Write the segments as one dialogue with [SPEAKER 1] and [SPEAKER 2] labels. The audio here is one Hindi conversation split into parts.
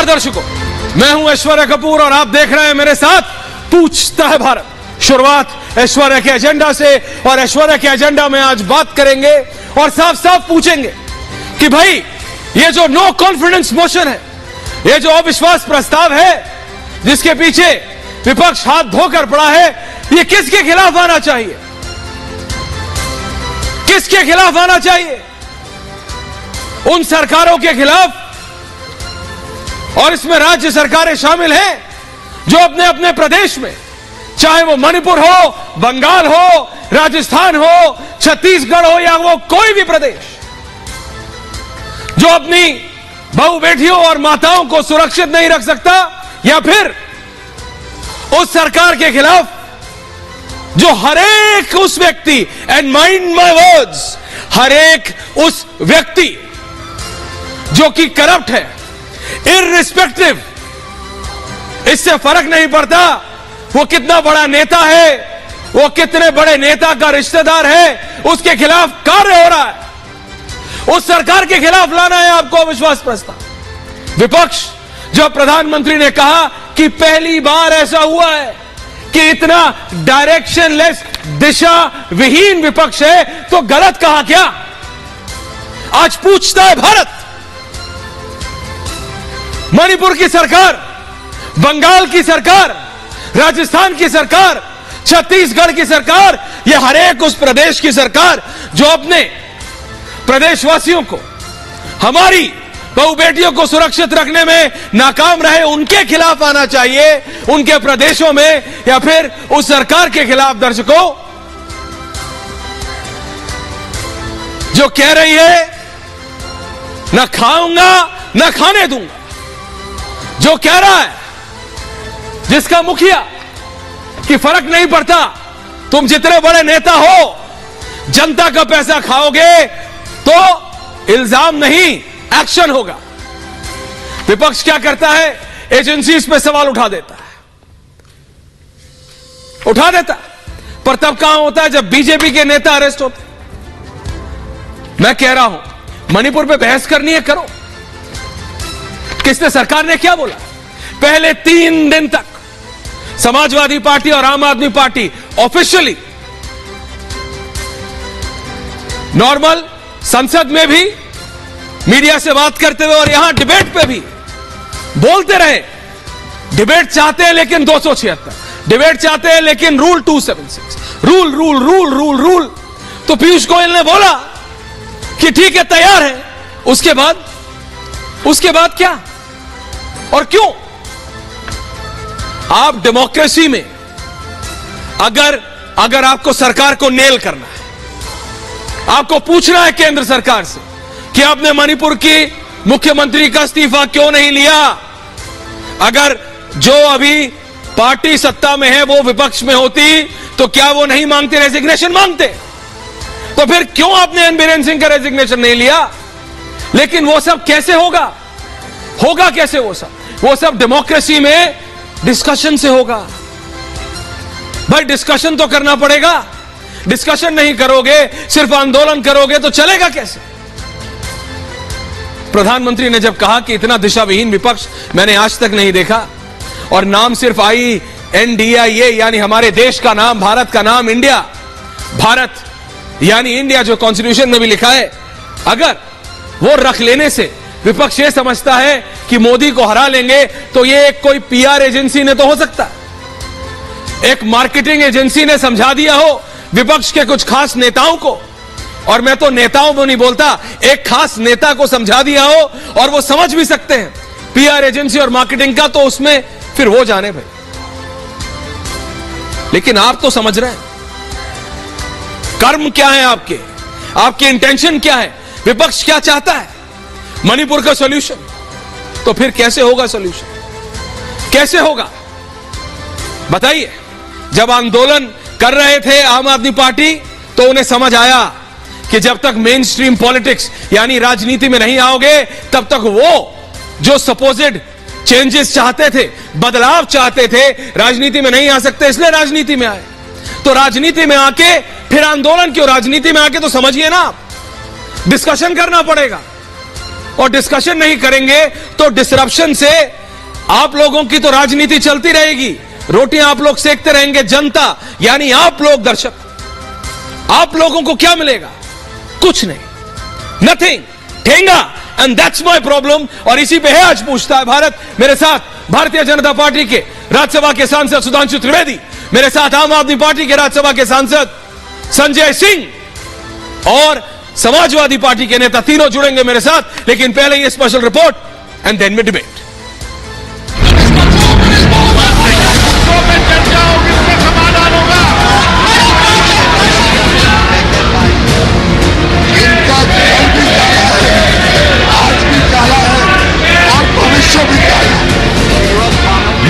[SPEAKER 1] नमस्कार दर्शकों, मैं हूं ऐश्वर्या कपूर और आप देख रहे हैं मेरे साथ पूछता है भारत। शुरुआत ऐश्वर्या के एजेंडा से, और ऐश्वर्या के एजेंडा में आज बात करेंगे और साफ साफ पूछेंगे कि भाई ये जो नो कॉन्फिडेंस मोशन है, ये जो अविश्वास प्रस्ताव है जिसके पीछे विपक्ष हाथ धोकर पड़ा है, ये किसके खिलाफ आना चाहिए? किसके खिलाफ आना चाहिए? उन सरकारों के खिलाफ, और इसमें राज्य सरकारें शामिल हैं जो अपने अपने प्रदेश में, चाहे वो मणिपुर हो, बंगाल हो, राजस्थान हो, छत्तीसगढ़ हो या वो कोई भी प्रदेश, जो अपनी बहू बेटियों और माताओं को सुरक्षित नहीं रख सकता, या फिर उस सरकार के खिलाफ जो हरेक उस व्यक्ति, एंड माइंड माय वर्ड्स, हरेक उस व्यक्ति जो कि करप्ट है, इररिस्पेक्टिव, इससे फर्क नहीं पड़ता वो कितना बड़ा नेता है, वो कितने बड़े नेता का रिश्तेदार है, उसके खिलाफ कार्य हो रहा है। उस सरकार के खिलाफ लाना है आपको अविश्वास प्रस्ताव। विपक्ष, जब प्रधानमंत्री ने कहा कि पहली बार ऐसा हुआ है कि इतना डायरेक्शनलेस, दिशा विहीन विपक्ष है, तो गलत कहा क्या? आज पूछता है भारत, मणिपुर की सरकार, बंगाल की सरकार, राजस्थान की सरकार, छत्तीसगढ़ की सरकार, यह हरेक उस प्रदेश की सरकार जो अपने प्रदेशवासियों को, हमारी बहु बेटियों को सुरक्षित रखने में नाकाम रहे, उनके खिलाफ आना चाहिए, उनके प्रदेशों में, या फिर उस सरकार के खिलाफ? दर्शकों, जो कह रही है न खाऊंगा न खाने दूंगा, जो कह रहा है, जिसका मुखिया कि फर्क नहीं पड़ता, तुम जितने बड़े नेता हो, जनता का पैसा खाओगे तो इल्जाम नहीं, एक्शन होगा। विपक्ष क्या करता है? एजेंसीज पे सवाल उठा देता है, पर तब कहां होता है जब बीजेपी के नेता अरेस्ट होते। मैं कह रहा हूं, मणिपुर पे बहस करनी है, करो। किसने, सरकार ने क्या बोला? पहले 3 दिन तक समाजवादी पार्टी और आम आदमी पार्टी ऑफिशियली, नॉर्मल संसद में भी मीडिया से बात करते हुए और यहां डिबेट पे भी बोलते रहे, डिबेट चाहते हैं लेकिन 276, डिबेट चाहते हैं लेकिन rule 276, rule rule rule rule rule. तो पीयूष गोयल ने बोला कि ठीक है, तैयार है। उसके बाद क्या और क्यों? आप डेमोक्रेसी में अगर आपको सरकार को नेल करना है, आपको पूछना है केंद्र सरकार से कि आपने मणिपुर की मुख्यमंत्री का इस्तीफा क्यों नहीं लिया? अगर जो अभी पार्टी सत्ता में है वो विपक्ष में होती तो क्या वो नहीं मांगते, रेजिग्नेशन मांगते? तो फिर क्यों आपने एन बीरेन सिंह का रेजिग्नेशन नहीं लिया? लेकिन वो सब कैसे होगा कैसे? वो सब डेमोक्रेसी में डिस्कशन से होगा। भाई डिस्कशन तो करना पड़ेगा। डिस्कशन नहीं करोगे, सिर्फ आंदोलन करोगे तो चलेगा कैसे? प्रधानमंत्री ने जब कहा कि इतना दिशाविहीन विपक्ष मैंने आज तक नहीं देखा, और नाम सिर्फ INDIA यानी हमारे देश का नाम, भारत का नाम, इंडिया, भारत यानी इंडिया जो कॉन्स्टिट्यूशन में भी लिखा है, अगर वो रख लेने से विपक्ष ये समझता है कि मोदी को हरा लेंगे, तो ये कोई PR एजेंसी ने तो हो सकता, एक मार्केटिंग एजेंसी ने समझा दिया हो विपक्ष के कुछ खास नेताओं को, और मैं तो नेताओं को नहीं बोलता, एक खास नेता को समझा दिया हो, और वो समझ भी सकते हैं PR एजेंसी और मार्केटिंग का, तो उसमें फिर वो जाने भाई। लेकिन आप तो समझ रहे हैं कर्म क्या है आपके इंटेंशन क्या है, विपक्ष क्या चाहता है, मणिपुर का सॉल्यूशन। तो फिर कैसे होगा सॉल्यूशन? कैसे होगा बताइए? जब आंदोलन कर रहे थे आम आदमी पार्टी, तो उन्हें समझ आया कि जब तक मेन स्ट्रीम पॉलिटिक्स यानी राजनीति में नहीं आओगे, तब तक वो जो सपोजिड चेंजेस चाहते थे, बदलाव चाहते थे, राजनीति में नहीं आ सकते, इसलिए राजनीति में आए। तो राजनीति में आके फिर आंदोलन क्यों? राजनीति में आके तो समझिए ना, आप डिस्कशन करना पड़ेगा। और डिस्कशन नहीं करेंगे तो डिसरप्शन से आप लोगों की तो राजनीति चलती रहेगी, रोटियां आप लोग सेकते रहेंगे। जनता यानी आप लोग दर्शक, आप लोगों को क्या मिलेगा? कुछ नहीं, nothing, Thenga. And that's my problem. और इसी पे है आज पूछता है भारत। मेरे साथ भारतीय जनता पार्टी के राज्यसभा के सांसद सुधांशु त्रिवेदी, मेरे साथ आम आदमी पार्टी के राज्यसभा के सांसद संजय सिंह और समाजवादी पार्टी के नेता, तीनों जुड़ेंगे मेरे साथ। लेकिन पहले ये special report and then we debate.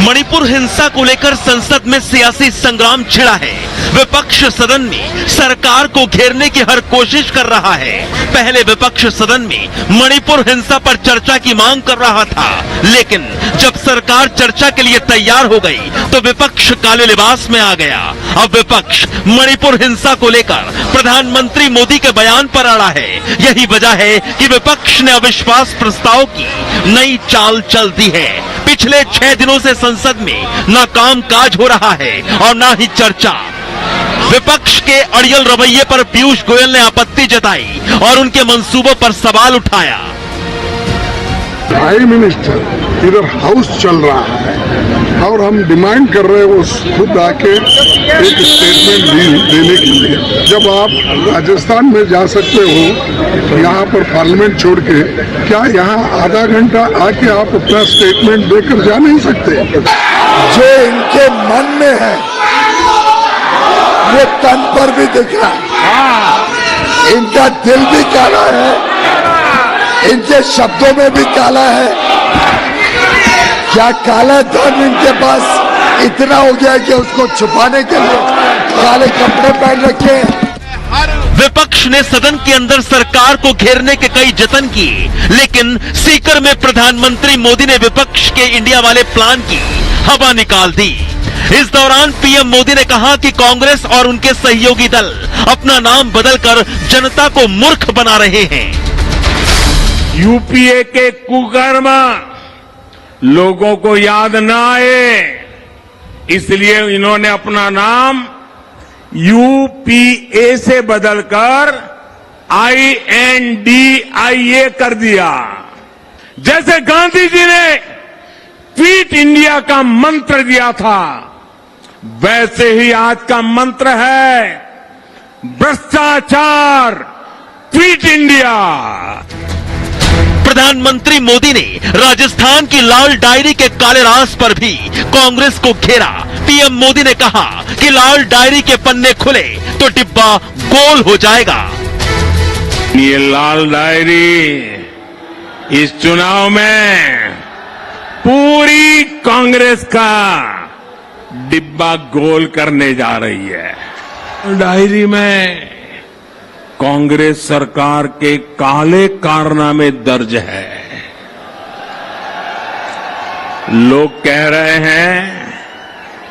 [SPEAKER 2] Manipur हिंसा को लेकर संसद में सियासी संग्राम छिड़ा है। विपक्ष सदन में सरकार को घेरने की हर कोशिश कर रहा है। पहले विपक्ष सदन में मणिपुर हिंसा पर चर्चा की मांग कर रहा था, लेकिन जब सरकार चर्चा के लिए तैयार हो गई तो विपक्ष काले लिबास में आ गया। अब विपक्ष मणिपुर हिंसा को लेकर प्रधानमंत्री मोदी के बयान पर अड़ा है। यही वजह है कि विपक्ष ने अविश्वास प्रस्ताव की नई चाल चल दी है। पिछले 6 दिनों से संसद में न काम काज हो रहा है और न ही चर्चा। विपक्ष के अड़ियल रवैये पर पीयूष गोयल ने आपत्ति जताई और उनके मंसूबों पर सवाल उठाया।
[SPEAKER 3] प्राइम मिनिस्टर इधर हाउस चल रहा है और हम डिमांड कर रहे हैं वो खुद आके एक स्टेटमेंट देने के लिए। जब आप राजस्थान में जा सकते हो यहाँ पर पार्लियामेंट छोड़ के, क्या यहाँ आधा घंटा आके आप अपना स्टेटमेंट देकर जा नहीं सकते?
[SPEAKER 4] जो इनके मन में है वो तन पर भी दिख रहा है। इनका दिल भी काला है, इनके शब्दों में भी काला है। क्या काला धन इनके पास इतना हो गया कि उसको छुपाने के लिए काले कपड़े पहन रखे हैं?
[SPEAKER 2] विपक्ष ने सदन के अंदर सरकार को घेरने के कई जतन किए, लेकिन सीकर में प्रधानमंत्री मोदी ने विपक्ष के इंडिया वाले प्लान की हवा निकाल दी। इस दौरान पीएम मोदी ने कहा कि कांग्रेस और उनके सहयोगी दल अपना नाम बदलकर जनता को मूर्ख बना रहे हैं।
[SPEAKER 5] यूपीए के कुकर्म लोगों को याद न आए, इसलिए इन्होंने अपना नाम यूपीए से बदलकर INDIA कर दिया। जैसे गांधी जी ने क्विट इंडिया का मंत्र दिया था, वैसे ही आज का मंत्र है भ्रष्टाचार क्विट इंडिया।
[SPEAKER 2] प्रधानमंत्री मोदी ने राजस्थान की लाल डायरी के काले राज पर भी कांग्रेस को घेरा। पीएम मोदी ने कहा कि लाल डायरी के पन्ने खुले तो डिब्बा गोल हो जाएगा।
[SPEAKER 5] ये लाल डायरी इस चुनाव में पूरी कांग्रेस का डिब्बा गोल करने जा रही है। डायरी में कांग्रेस सरकार के काले कारनामे दर्ज है। लोग कह रहे हैं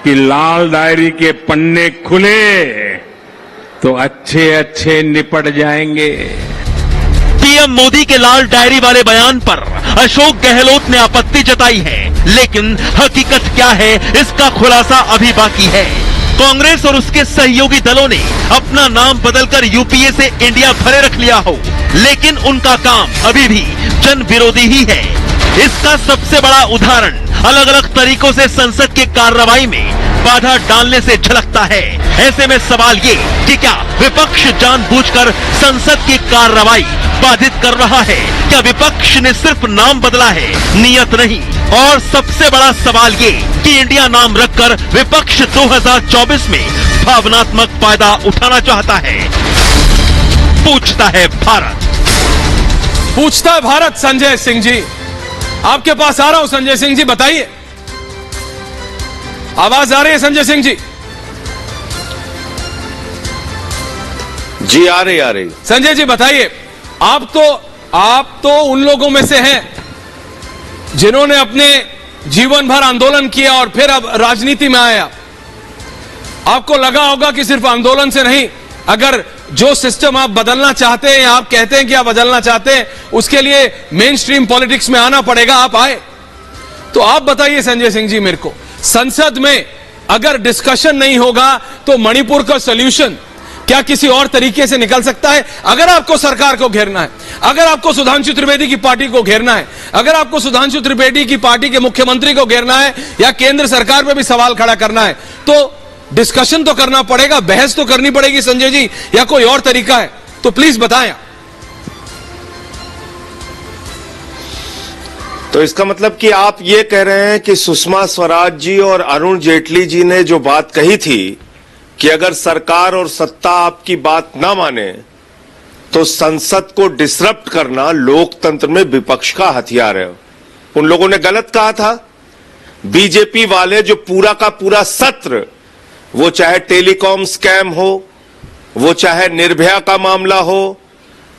[SPEAKER 5] कि लाल डायरी के पन्ने खुले तो अच्छे अच्छे निपट जाएंगे।
[SPEAKER 2] पीएम मोदी के लाल डायरी वाले बयान पर अशोक गहलोत ने आपत्ति जताई है, लेकिन हकीकत क्या है इसका खुलासा अभी बाकी है। कांग्रेस और उसके सहयोगी दलों ने अपना नाम बदलकर यूपीए से इंडिया भले रख लिया हो, लेकिन उनका काम अभी भी जन विरोधी ही है। इसका सबसे बड़ा उदाहरण अलग अलग तरीकों से संसद की कार्रवाई में बाधा डालने से झलकता है। ऐसे में सवाल ये कि क्या विपक्ष जानबूझकर संसद की कार्रवाई बाधित कर रहा है? क्या विपक्ष ने सिर्फ नाम बदला है, नियत नहीं? और सबसे बड़ा सवाल ये कि इंडिया नाम रखकर विपक्ष 2024 में भावनात्मक फायदा उठाना चाहता है। पूछता है भारत।
[SPEAKER 1] पूछता है भारत। संजय सिंह जी, आपके पास आ रहा हूं। संजय सिंह जी बताइए, आवाज आ रही है? संजय सिंह जी
[SPEAKER 6] जी आ रही।
[SPEAKER 1] संजय जी बताइए, आप तो उन लोगों में से हैं जिन्होंने अपने जीवन भर आंदोलन किया और फिर अब राजनीति में आया। आपको लगा होगा कि सिर्फ आंदोलन से नहीं, अगर जो सिस्टम आप बदलना चाहते हैं, आप कहते हैं कि आप बदलना चाहते हैं, उसके लिए मेन स्ट्रीम पॉलिटिक्स में आना पड़ेगा, आप आए। तो आप बताइए संजय सिंह जी मेरे को, संसद में अगर डिस्कशन नहीं होगा तो मणिपुर का सॉल्यूशन क्या किसी और तरीके से निकल सकता है? अगर आपको सरकार को घेरना है, अगर आपको सुधांशु त्रिवेदी की पार्टी को घेरना है, अगर आपको सुधांशु त्रिवेदी की पार्टी के मुख्यमंत्री को घेरना है या केंद्र सरकार पे भी सवाल खड़ा करना है, तो डिस्कशन तो करना पड़ेगा, बहस तो करनी पड़ेगी संजय जी, या कोई और तरीका है? तो प्लीज बताएं।
[SPEAKER 6] तो इसका मतलब कि आप ये कह रहे हैं कि सुषमा स्वराज जी और अरुण जेटली जी ने जो बात कही थी कि अगर सरकार और सत्ता आपकी बात ना माने तो संसद को डिसरप्ट करना लोकतंत्र में विपक्ष का हथियार है, उन लोगों ने गलत कहा था। बीजेपी वाले जो पूरा का पूरा सत्र, वो चाहे टेलीकॉम स्कैम हो, वो चाहे निर्भया का मामला हो,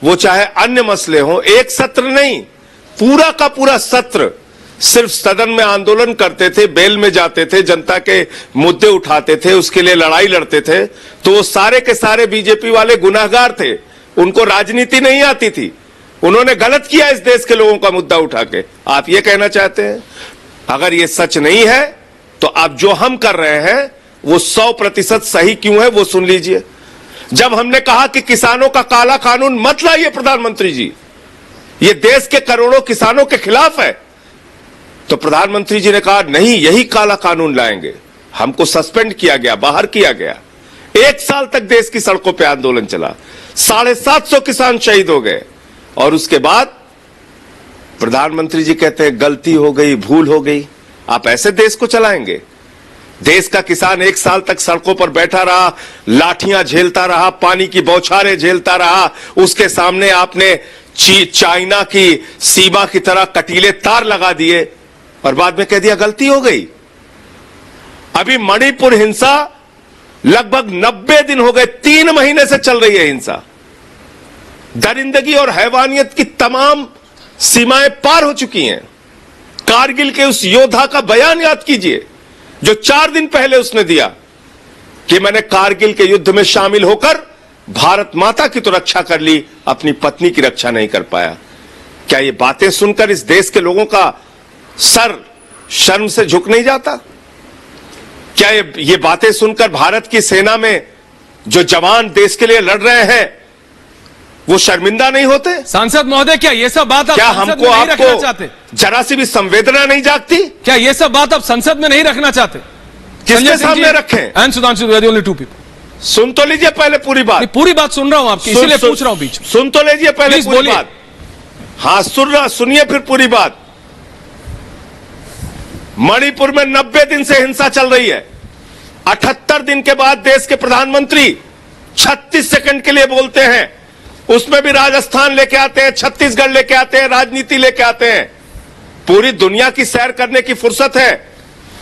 [SPEAKER 6] वो चाहे अन्य मसले हो, एक सत्र नहीं, पूरा का पूरा सत्र सिर्फ सदन में आंदोलन करते थे, बेल में जाते थे, जनता के मुद्दे उठाते थे, उसके लिए लड़ाई लड़ते थे। तो वो सारे के सारे बीजेपी वाले गुनाहगार थे, उनको राजनीति नहीं आती थी, उन्होंने गलत किया इस देश के लोगों का मुद्दा उठा के। आप ये कहना चाहते हैं? अगर ये सच नहीं है तो अब जो हम कर रहे हैं वो 100% सही क्यों है वो सुन लीजिए। जब हमने कहा कि किसानों का काला कानून मत लाइए प्रधानमंत्री जी, ये देश के करोड़ों किसानों के खिलाफ है, तो प्रधानमंत्री जी ने कहा नहीं, यही काला कानून लाएंगे। हमको सस्पेंड किया गया, बाहर किया गया। 1 साल तक देश की सड़कों पे आंदोलन चला, 750 किसान शहीद हो गए, और उसके बाद प्रधानमंत्री जी कहते हैं गलती हो गई, भूल हो गई। आप ऐसे देश को चलाएंगे? देश का किसान 1 साल तक सड़कों पर बैठा रहा, लाठियां झेलता रहा, पानी की बौछारें झेलता रहा, उसके सामने आपने चाइना की सीमा की तरह कटीले तार लगा दिए और बाद में कह दिया गलती हो गई। अभी मणिपुर हिंसा लगभग 90 दिन हो गए, 3 महीने से चल रही है हिंसा। दरिंदगी और हैवानियत की तमाम सीमाएं पार हो चुकी हैं। कारगिल के उस योद्धा का बयान याद कीजिए जो 4 दिन पहले उसने दिया कि मैंने कारगिल के युद्ध में शामिल होकर भारत माता की तो रक्षा कर ली, अपनी पत्नी की रक्षा नहीं कर पाया। क्या ये बातें सुनकर इस देश के लोगों का सर शर्म से झुक नहीं जाता? क्या ये बातें सुनकर भारत की सेना में जो जवान देश के लिए लड़ रहे हैं वो शर्मिंदा नहीं होते?
[SPEAKER 1] सांसद महोदय, क्या ये सब बात आप
[SPEAKER 6] क्या
[SPEAKER 1] संसद
[SPEAKER 6] हमको
[SPEAKER 1] में नहीं रखना चाहते?
[SPEAKER 6] आपको जरा सी भी संवेदना नहीं जागती?
[SPEAKER 1] क्या ये सब बात आप संसद में नहीं रखना चाहते?
[SPEAKER 6] किसके सामने रखें?
[SPEAKER 1] And Sudhanshu Trivedi, only 2 people।
[SPEAKER 6] सुन तो लीजिए पहले पूरी बात।
[SPEAKER 1] पूरी बात सुन रहा हूं आपकी, इसीलिए पूछ रहा हूं बीच में।
[SPEAKER 6] सुन तो लीजिए पहले
[SPEAKER 1] प्लीज
[SPEAKER 6] पूरी
[SPEAKER 1] बोलिए।
[SPEAKER 6] बात। हाँ सुनिए फिर पूरी बात। मणिपुर में 90 दिन से हिंसा चल रही है। 78 दिन के बाद देश के प्रधानमंत्री 36 सेकंड के लिए बोलते हैं, उसमें भी राजस्थान लेके आते हैं, छत्तीसगढ़ लेके आते हैं, राजनीति लेके आते हैं। पूरी दुनिया की सैर करने की फुर्सत है,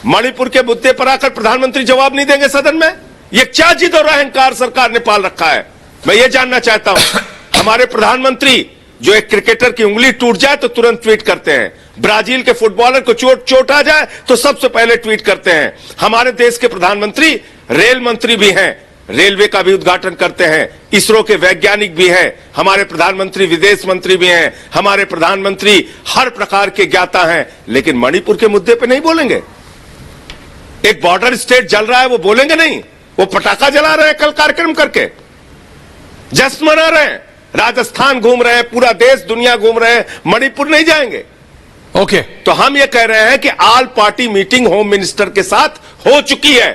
[SPEAKER 6] मणिपुर के मुद्दे पर आकर प्रधानमंत्री जवाब नहीं देंगे सदन में? ये क्या जिद और अहंकार सरकार ने पाल रखा है, मैं ये जानना चाहता हूं। हमारे प्रधानमंत्री जो एक क्रिकेटर की उंगली टूट जाए तो तुरंत ट्वीट करते हैं, ब्राजील के फुटबॉलर को चोट आ जाए तो सबसे पहले ट्वीट करते हैं। हमारे देश के प्रधानमंत्री रेल मंत्री भी हैं, रेलवे का भी उद्घाटन करते हैं, इसरो के वैज्ञानिक भी हैं, हमारे प्रधानमंत्री विदेश मंत्री भी हैं, हमारे प्रधानमंत्री हर प्रकार के ज्ञाता हैं, लेकिन मणिपुर के मुद्दे पर नहीं बोलेंगे। एक बॉर्डर स्टेट जल रहा है, वो बोलेंगे नहीं? वो पटाखा जला रहे हैं कल कार्यक्रम करके, जश्न मना रहे हैं, राजस्थान घूम रहे हैं, पूरा देश दुनिया घूम रहे हैं, मणिपुर नहीं जाएंगे।
[SPEAKER 1] ओके,
[SPEAKER 6] तो हम ये कह रहे हैं कि all party meeting home minister के साथ हो चुकी है,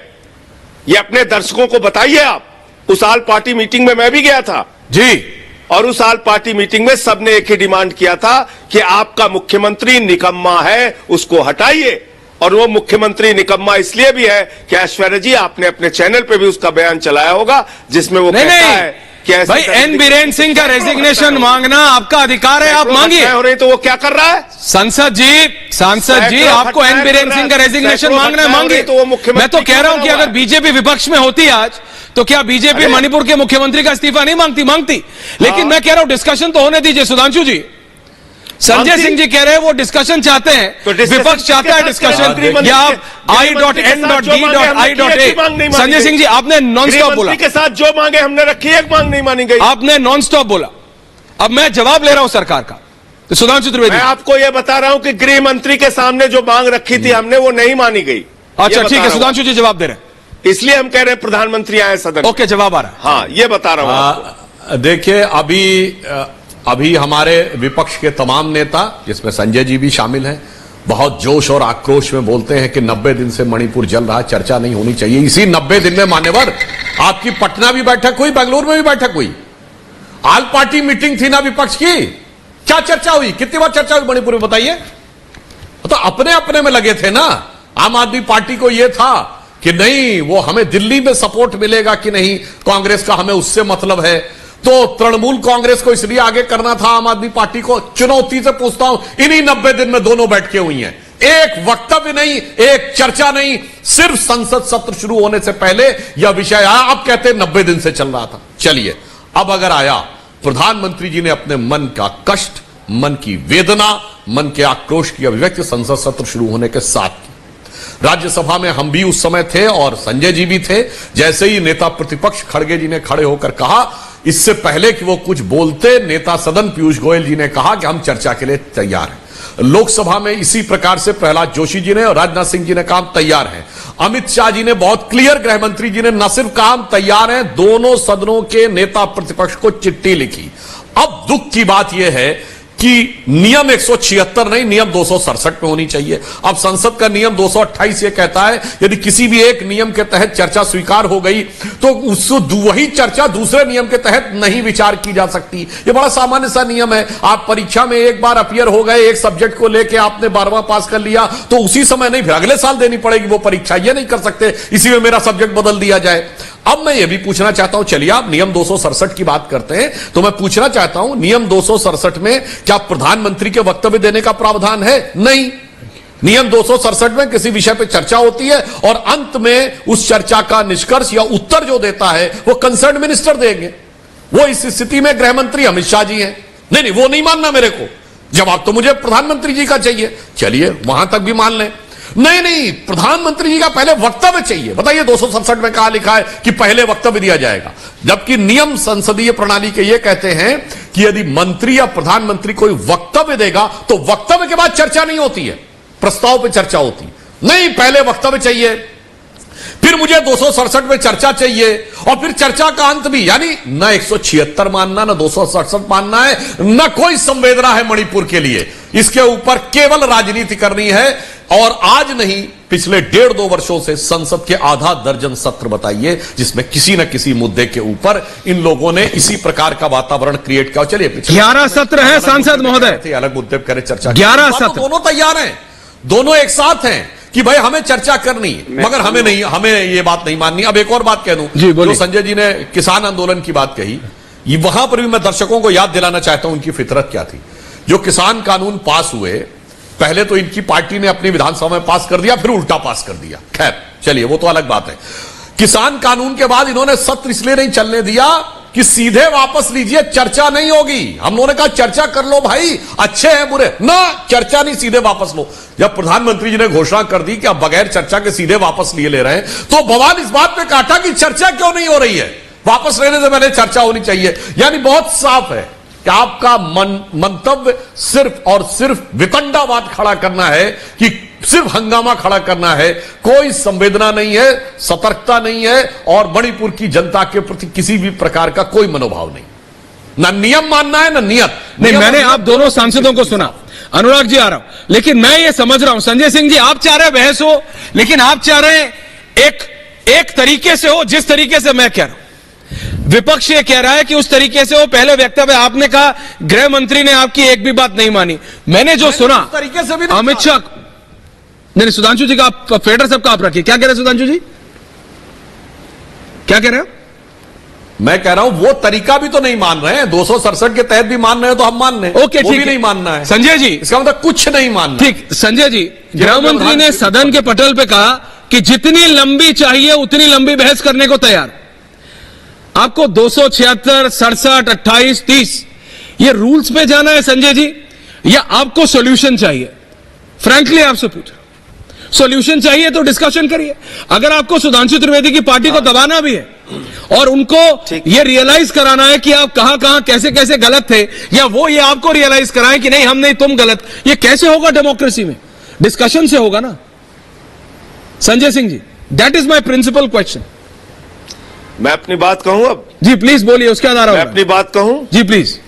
[SPEAKER 6] ये अपने दर्शकों को बताइए आप। उस ऑल पार्टी मीटिंग में मैं भी गया था
[SPEAKER 1] जी,
[SPEAKER 6] और उस ऑल पार्टी मीटिंग में सबने एक ही डिमांड किया था कि आपका मुख्यमंत्री निकम्मा है, उसको हटाइए। और वो मुख्यमंत्री निकम्मा इसलिए भी है कि ऐश्वर्या जी आपने अपने चैनल पे भी उसका बयान चलाया होगा जिसमें वो कहता है कि ऐसे
[SPEAKER 1] भाई एन बीरेन सिंह का रेजिग्नेशन मांगना आपका अधिकार है, आप मांगिए।
[SPEAKER 6] हो रही तो वो क्या कर रहा है?
[SPEAKER 1] सांसद जी आपको एन बीरेन सिंह का रेजिग्नेशन मांगना है, मांगिए।
[SPEAKER 6] तो वो मुख्यमंत्री
[SPEAKER 1] मैं तो कह रहा हूं कि अगर बीजेपी विपक्ष में होती आज तो क्या बीजेपी मणिपुर के मुख्यमंत्री का इस्तीफा नहीं मांगती? लेकिन मैं कह रहा हूं डिस्कशन तो होने दीजिए सुधांशु जी। संजय सिंह जी कह रहे हैं वो डिस्कशन चाहते हैं,
[SPEAKER 6] तो डिस्कशन
[SPEAKER 1] विपक्ष चाहता है डिस्कशन। या आप I.N.D.A. संजय सिंह जी आपने नॉन स्टॉप बोला,
[SPEAKER 6] के साथ जो मांगे हमने रखी, एक मांग नहीं मानी गई।
[SPEAKER 1] आपने नॉन स्टॉप बोला। अब मैं जवाब ले रहा हूं सरकार का, तो सुधांशु त्रिवेदी
[SPEAKER 6] मैं आपको यह बता रहा हूं कि गृह मंत्री के सामने जो मांग रखी थी हमने, वो नहीं मानी गई।
[SPEAKER 1] अच्छा ठीक है, सुधांशु जी जवाब दे रहे हैं,
[SPEAKER 6] इसलिए हम कह रहे हैं प्रधानमंत्री आए सदन।
[SPEAKER 1] ओके जवाब आ रहा है।
[SPEAKER 6] हाँ, ये बता रहा हूं आपको।
[SPEAKER 7] देखिए अभी हमारे विपक्ष के तमाम नेता, जिसमें संजय जी भी शामिल हैं, बहुत जोश और आक्रोश में बोलते हैं कि 90 दिन से मणिपुर जल रहा, चर्चा नहीं होनी चाहिए। इसी 90 दिन में मान्यवर आपकी पटना भी बैठक हुई, बेंगलुरु में भी बैठक हुई, ऑल पार्टी मीटिंग थी ना विपक्ष की। क्या चर्चा हुई, कितनी बार चर्चा हुई मणिपुर में बताइए? तो अपने अपने में लगे थे ना। आम आदमी पार्टी को यह था कि नहीं, वो हमें दिल्ली में सपोर्ट मिलेगा कि नहीं कांग्रेस का, हमें उससे मतलब है। तो तृणमूल कांग्रेस को इसलिए आगे करना था आम आदमी पार्टी को। चुनौती से पूछता हूं, इन्हीं 90 दिन में दोनों बैठकें हुई हैं, एक वक्तव्य नहीं, एक चर्चा नहीं, सिर्फ संसद सत्र शुरू होने से पहले यह विषय आया। आप कहते 90 दिन से चल रहा था। चलिए, अब अगर आया, प्रधानमंत्री जी ने अपने मन का कष्ट, मन की वेदना, मन के आक्रोश की अभिव्यक्ति संसद सत्र शुरू होने के साथ की। राज्यसभा में हम भी उस समय थे और संजय जी भी थे। जैसे ही नेता प्रतिपक्ष खड़गे जी ने खड़े होकर कहा, इससे पहले कि वो कुछ बोलते, नेता सदन पीयूष गोयल जी ने कहा कि हम चर्चा के लिए तैयार हैं। लोकसभा में इसी प्रकार से प्रहलाद जोशी जी ने और राजनाथ सिंह जी ने कहा तैयार हैं। अमित शाह जी ने बहुत क्लियर, गृह मंत्री जी ने न सिर्फ कहा हम तैयार हैं, दोनों सदनों के नेता प्रतिपक्ष को चिट्ठी लिखी। अब दुख की बात यह है कि नियम 176 नहीं, नियम 267 में होनी चाहिए। अब संसद का नियम 228 ये कहता है यदि किसी भी एक नियम के तहत चर्चा स्वीकार हो गई तो वही चर्चा दूसरे नियम के तहत नहीं विचार की जा सकती। ये बड़ा सामान्य सा नियम है। आप परीक्षा में एक बार अपीयर हो गए, एक सब्जेक्ट को लेकर आपने 12वां पास कर लिया, तो उसी समय नहीं, फिर अगले साल देनी पड़ेगी वो परीक्षा। ये नहीं कर सकते इसी में मेरा सब्जेक्ट बदल दिया जाए। अब मैं ये भी पूछना चाहता हूं, चलिए आप नियम 267 की बात करते हैं, तो मैं पूछना चाहता हूं नियम 267 में क्या प्रधानमंत्री के वक्तव्य देने का प्रावधान है? नहीं। नियम 267 में किसी विषय पर चर्चा होती है और अंत में उस चर्चा का निष्कर्ष या उत्तर जो देता है वो कंसर्न मिनिस्टर देंगे। वो इस स्थिति में गृह मंत्री अमित शाह जी हैं। नहीं, वो नहीं मानना मेरे को, जवाब तो मुझे प्रधानमंत्री जी का चाहिए। चलिए वहां तक भी मान लें। नहीं, प्रधानमंत्री जी का पहले वक्तव्य चाहिए। बताइए 267 में कहा लिखा है कि पहले वक्तव्य दिया जाएगा, जबकि नियम संसदीय प्रणाली के ये कहते हैं कि यदि मंत्री या प्रधानमंत्री कोई वक्तव्य देगा तो वक्तव्य के बाद चर्चा नहीं होती है, प्रस्ताव पे चर्चा होती। नहीं, पहले वक्तव्य चाहिए, फिर मुझे 267 में चर्चा चाहिए और फिर चर्चा का अंत भी। यानी न 176 मानना, न 267 मानना है, न कोई संवेदना है मणिपुर के लिए। इसके ऊपर केवल राजनीति करनी है। और आज नहीं, पिछले 1.5-2 वर्षों से संसद के आधा दर्जन सत्र बताइए जिसमें किसी न किसी मुद्दे के ऊपर इन लोगों ने इसी प्रकार का वातावरण क्रिएट किया। चलिए
[SPEAKER 1] 11 सत्र है सांसद महोदय,
[SPEAKER 7] अलग मुद्दे पर करें चर्चा।
[SPEAKER 1] 11 सत्र,
[SPEAKER 7] दोनों तैयार हैं, दोनों एक साथ हैं कि भाई हमें चर्चा करनी, मगर हमें नहीं, हमें ये बात नहीं माननी। अब एक और बात कह दूं, जो संजय जी ने किसान आंदोलन की बात कही, वहां पर भी मैं दर्शकों को याद दिलाना चाहता हूं उनकी फितरत क्या थी। जो किसान कानून पास हुए, पहले तो इनकी पार्टी ने अपनी विधानसभा में पास कर दिया, फिर उल्टा पास कर दिया। खैर चलिए, वो तो अलग बात है। किसान कानून के बाद इन्होंने सत्र इसलिए नहीं चलने दिया कि सीधे वापस लीजिए, चर्चा नहीं होगी। हम लोगों ने कहा चर्चा कर लो भाई, अच्छे हैं बुरे, ना चर्चा नहीं, सीधे वापस लो। जब प्रधानमंत्री जी ने घोषणा कर दी कि अब बगैर चर्चा के सीधे वापस लिए ले रहे हैं, तो बवाल इस बात पे काटा कि चर्चा क्यों नहीं हो रही है, वापस लेने से पहले चर्चा होनी चाहिए। यानी बहुत साफ है कि आपका मंतव्य सिर्फ और सिर्फ वितंडावाद खड़ा करना है, कि सिर्फ हंगामा खड़ा करना है। कोई संवेदना नहीं है, सतर्कता नहीं है और मणिपुर की जनता के प्रति किसी भी प्रकार का कोई मनोभाव नहीं। ना नियम मानना है, ना नियत।
[SPEAKER 1] नहीं, मैंने आप दोनों सांसदों को सुना, अनुराग जी आ रहा हूं, लेकिन मैं ये समझ रहा हूं संजय सिंह जी, आप चाह रहे बहस हो, लेकिन आप चाह रहे हैं एक तरीके से हो जिस तरीके से मैं कह रहा हूं। विपक्ष ये कह रहा है कि उस तरीके से वो पहले वक्तव्य, आपने कहा गृह मंत्री ने आपकी एक भी बात नहीं मानी। मैंने जो सुना
[SPEAKER 7] तरीके से भी
[SPEAKER 1] अमित शाह, नहीं सुधांशु जी का फेडर साहब का आप रखिए, क्या कह रहे हैं सुधांशु जी, क्या कह रहे हैं?
[SPEAKER 7] मैं कह रहा हूं वो तरीका भी तो नहीं मान रहे हैं, 267 के तहत भी मान रहे हैं तो हम मान रहे हैं।
[SPEAKER 1] ओके,
[SPEAKER 7] वो भी नहीं मानना है
[SPEAKER 1] संजय जी,
[SPEAKER 7] इसका मतलब कुछ नहीं मानना।
[SPEAKER 1] ठीक, संजय जी, गृह मंत्री ने सदन के पटल पे कहा कि जितनी लंबी चाहिए उतनी लंबी बहस करने को तैयार। आपको 276, 67, 28, 30 ये रूल्स पे जाना है संजय जी, या आपको सॉल्यूशन चाहिए? फ्रैंकली आपसे पूछ, सॉल्यूशन चाहिए तो डिस्कशन करिए। अगर आपको सुधांशु त्रिवेदी की पार्टी को दबाना भी है और उनको ये रियलाइज कराना है कि आप कहां कहां कैसे कैसे गलत थे, या वो ये आपको रियलाइज कराएं कि नहीं हम नहीं तुम गलत, ये कैसे होगा डेमोक्रेसी में? डिस्कशन से होगा ना। Sanjay Singh ji, that is my principal question.
[SPEAKER 6] मैं अपनी बात कहूं अब?
[SPEAKER 1] जी प्लीज बोलिए, उसके आधार
[SPEAKER 6] मैं अपनी बात कहूं?
[SPEAKER 1] जी प्लीज।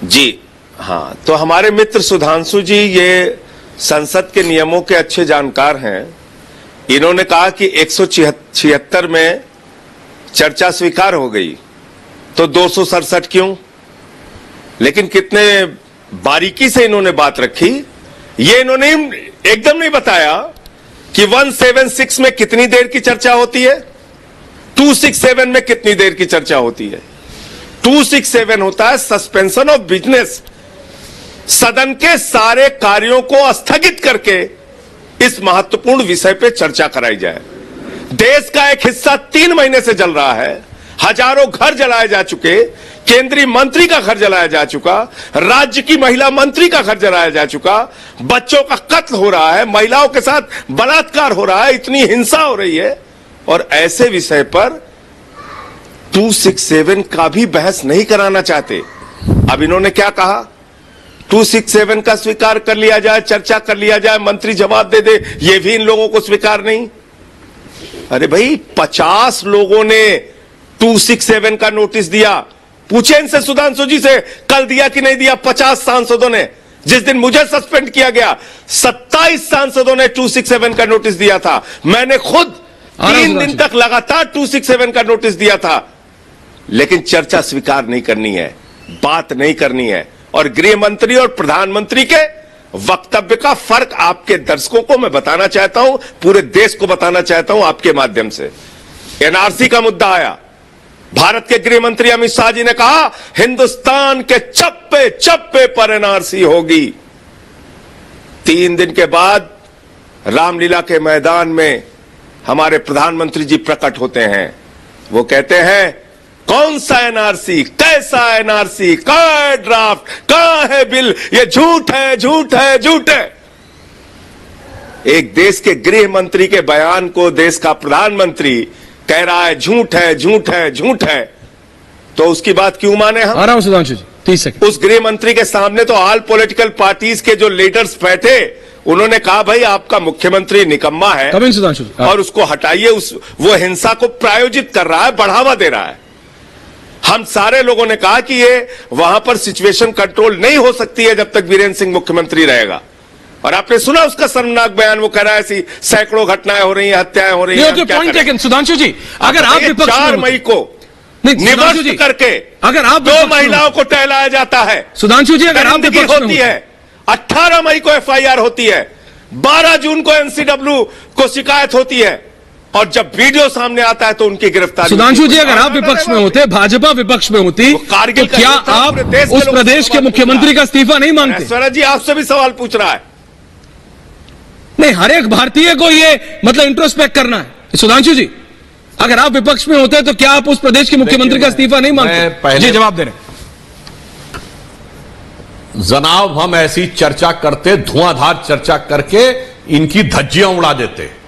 [SPEAKER 6] जी हाँ, तो हमारे मित्र सुधांशु जी ये संसद के नियमों के अच्छे जानकार हैं। इन्होंने कहा कि 176 में चर्चा स्वीकार हो गई, तो 267 क्यों? लेकिन कितने बारीकी से इन्होंने बात रखी। ये इन्होंने एकदम नहीं बताया कि 176 में कितनी देर की चर्चा होती है, 267 में कितनी देर की चर्चा होती है। 267 होता है सस्पेंशन ऑफ बिजनेस, सदन के सारे कार्यों को स्थगित करके इस महत्वपूर्ण विषय पे चर्चा कराई जाए। देश का एक हिस्सा 3 महीने से जल रहा है, हजारों घर जलाए जा चुके, केंद्रीय मंत्री का घर जलाया जा चुका, राज्य की महिला मंत्री का घर जलाया जा चुका, बच्चों का कत्ल हो रहा है, महिलाओं के साथ बलात्कार हो रहा है, इतनी हिंसा हो रही है, और ऐसे विषय पर 267 का भी बहस नहीं कराना चाहते। अब इन्होंने क्या कहा, 267 का स्वीकार कर लिया जाए, चर्चा कर लिया जाए, मंत्री जवाब दे दे, ये भी इन लोगों को स्वीकार नहीं। अरे भाई 50 लोगों ने 267 का नोटिस दिया, पूछे इनसे सुधांशु जी से कल दिया कि नहीं दिया। 50 सांसदों ने, जिस दिन मुझे सस्पेंड किया गया 27 सांसदों ने 267 का नोटिस दिया था। मैंने खुद 3 दिन तक लगातार 267 का नोटिस दिया था, लेकिन चर्चा स्वीकार नहीं करनी है, बात नहीं करनी है। और गृह मंत्री और प्रधानमंत्री के वक्तव्य का फर्क आपके दर्शकों को मैं बताना चाहता हूं, पूरे देश को बताना चाहता हूं आपके माध्यम से। एनआरसी का मुद्दा आया, भारत के गृह मंत्री अमित शाह जी ने कहा हिंदुस्तान के चप्पे चप्पे पर एनआरसी होगी। 3 दिन के बाद रामलीला के मैदान में हमारे प्रधानमंत्री जी प्रकट होते हैं। वो कहते हैं कौन सा एनआरसी, कैसा एनआरसी, कहां है ड्राफ्ट, कहां है बिल, ये झूठ है, झूठ है, झूठ है। एक देश के गृह मंत्री के बयान को देश का प्रधानमंत्री कह रहा है झूठ है, झूठ है, झूठ है, तो उसकी बात क्यों माने हम?
[SPEAKER 1] आ रहा हूं सुधांशु जी, 30 सेकंड।
[SPEAKER 6] उस गृह मंत्री के सामने तो ऑल पॉलिटिकल पार्टीज के जो लीडर्स बैठे, उन्होंने कहा भाई आपका मुख्यमंत्री निकम्मा है
[SPEAKER 1] सुधांशु जी,
[SPEAKER 6] और उसको हटाइए, वो हिंसा को प्रायोजित कर रहा है, बढ़ावा दे रहा है। हम सारे लोगों ने कहा कि ये वहां पर सिचुएशन कंट्रोल नहीं हो सकती है जब तक वीरेंद्र सिंह मुख्यमंत्री रहेगा। और आपने सुना उसका शर्मनाक बयान, वो कह रहा है ऐसी सैकड़ों घटनाएं हो रही हैं, हत्याएं हो रही हैं।
[SPEAKER 1] पॉइंट टेकन सुधांशु जी, अगर आप
[SPEAKER 6] 4 मई को निवस्त करके
[SPEAKER 1] अगर आप
[SPEAKER 6] 2 महिलाओं को टहलाया जाता है,
[SPEAKER 1] सुधांशु जी, अगर आप
[SPEAKER 6] होती है, 18 मई को एफआईआर होती है, 12 जून को एनसीडब्ल्यू को शिकायत होती है, और जब वीडियो सामने आता है तो उनकी गिरफ्तारी।
[SPEAKER 1] सुधांशु जी, अगर आप विपक्ष में होते, भाजपा विपक्ष में होती, तो क्या आप उस प्रदेश के मुख्यमंत्री का इस्तीफा नहीं मांगते?
[SPEAKER 6] स्वराज जी आपसे भी सवाल पूछ रहा है।
[SPEAKER 1] नहीं, हर एक भारतीय को ये मतलब इंट्रोस्पेक्ट करना है। सुधांशु जी, अगर आप विपक्ष में होते तो क्या आप उस प्रदेश के मुख्यमंत्री का इस्तीफा नहीं मांगते? जी जवाब दे रहे।
[SPEAKER 7] जनाब, हम ऐसी चर्चा करते, धुआंधार चर्चा करके इनकी धज्जियां उड़ा देते,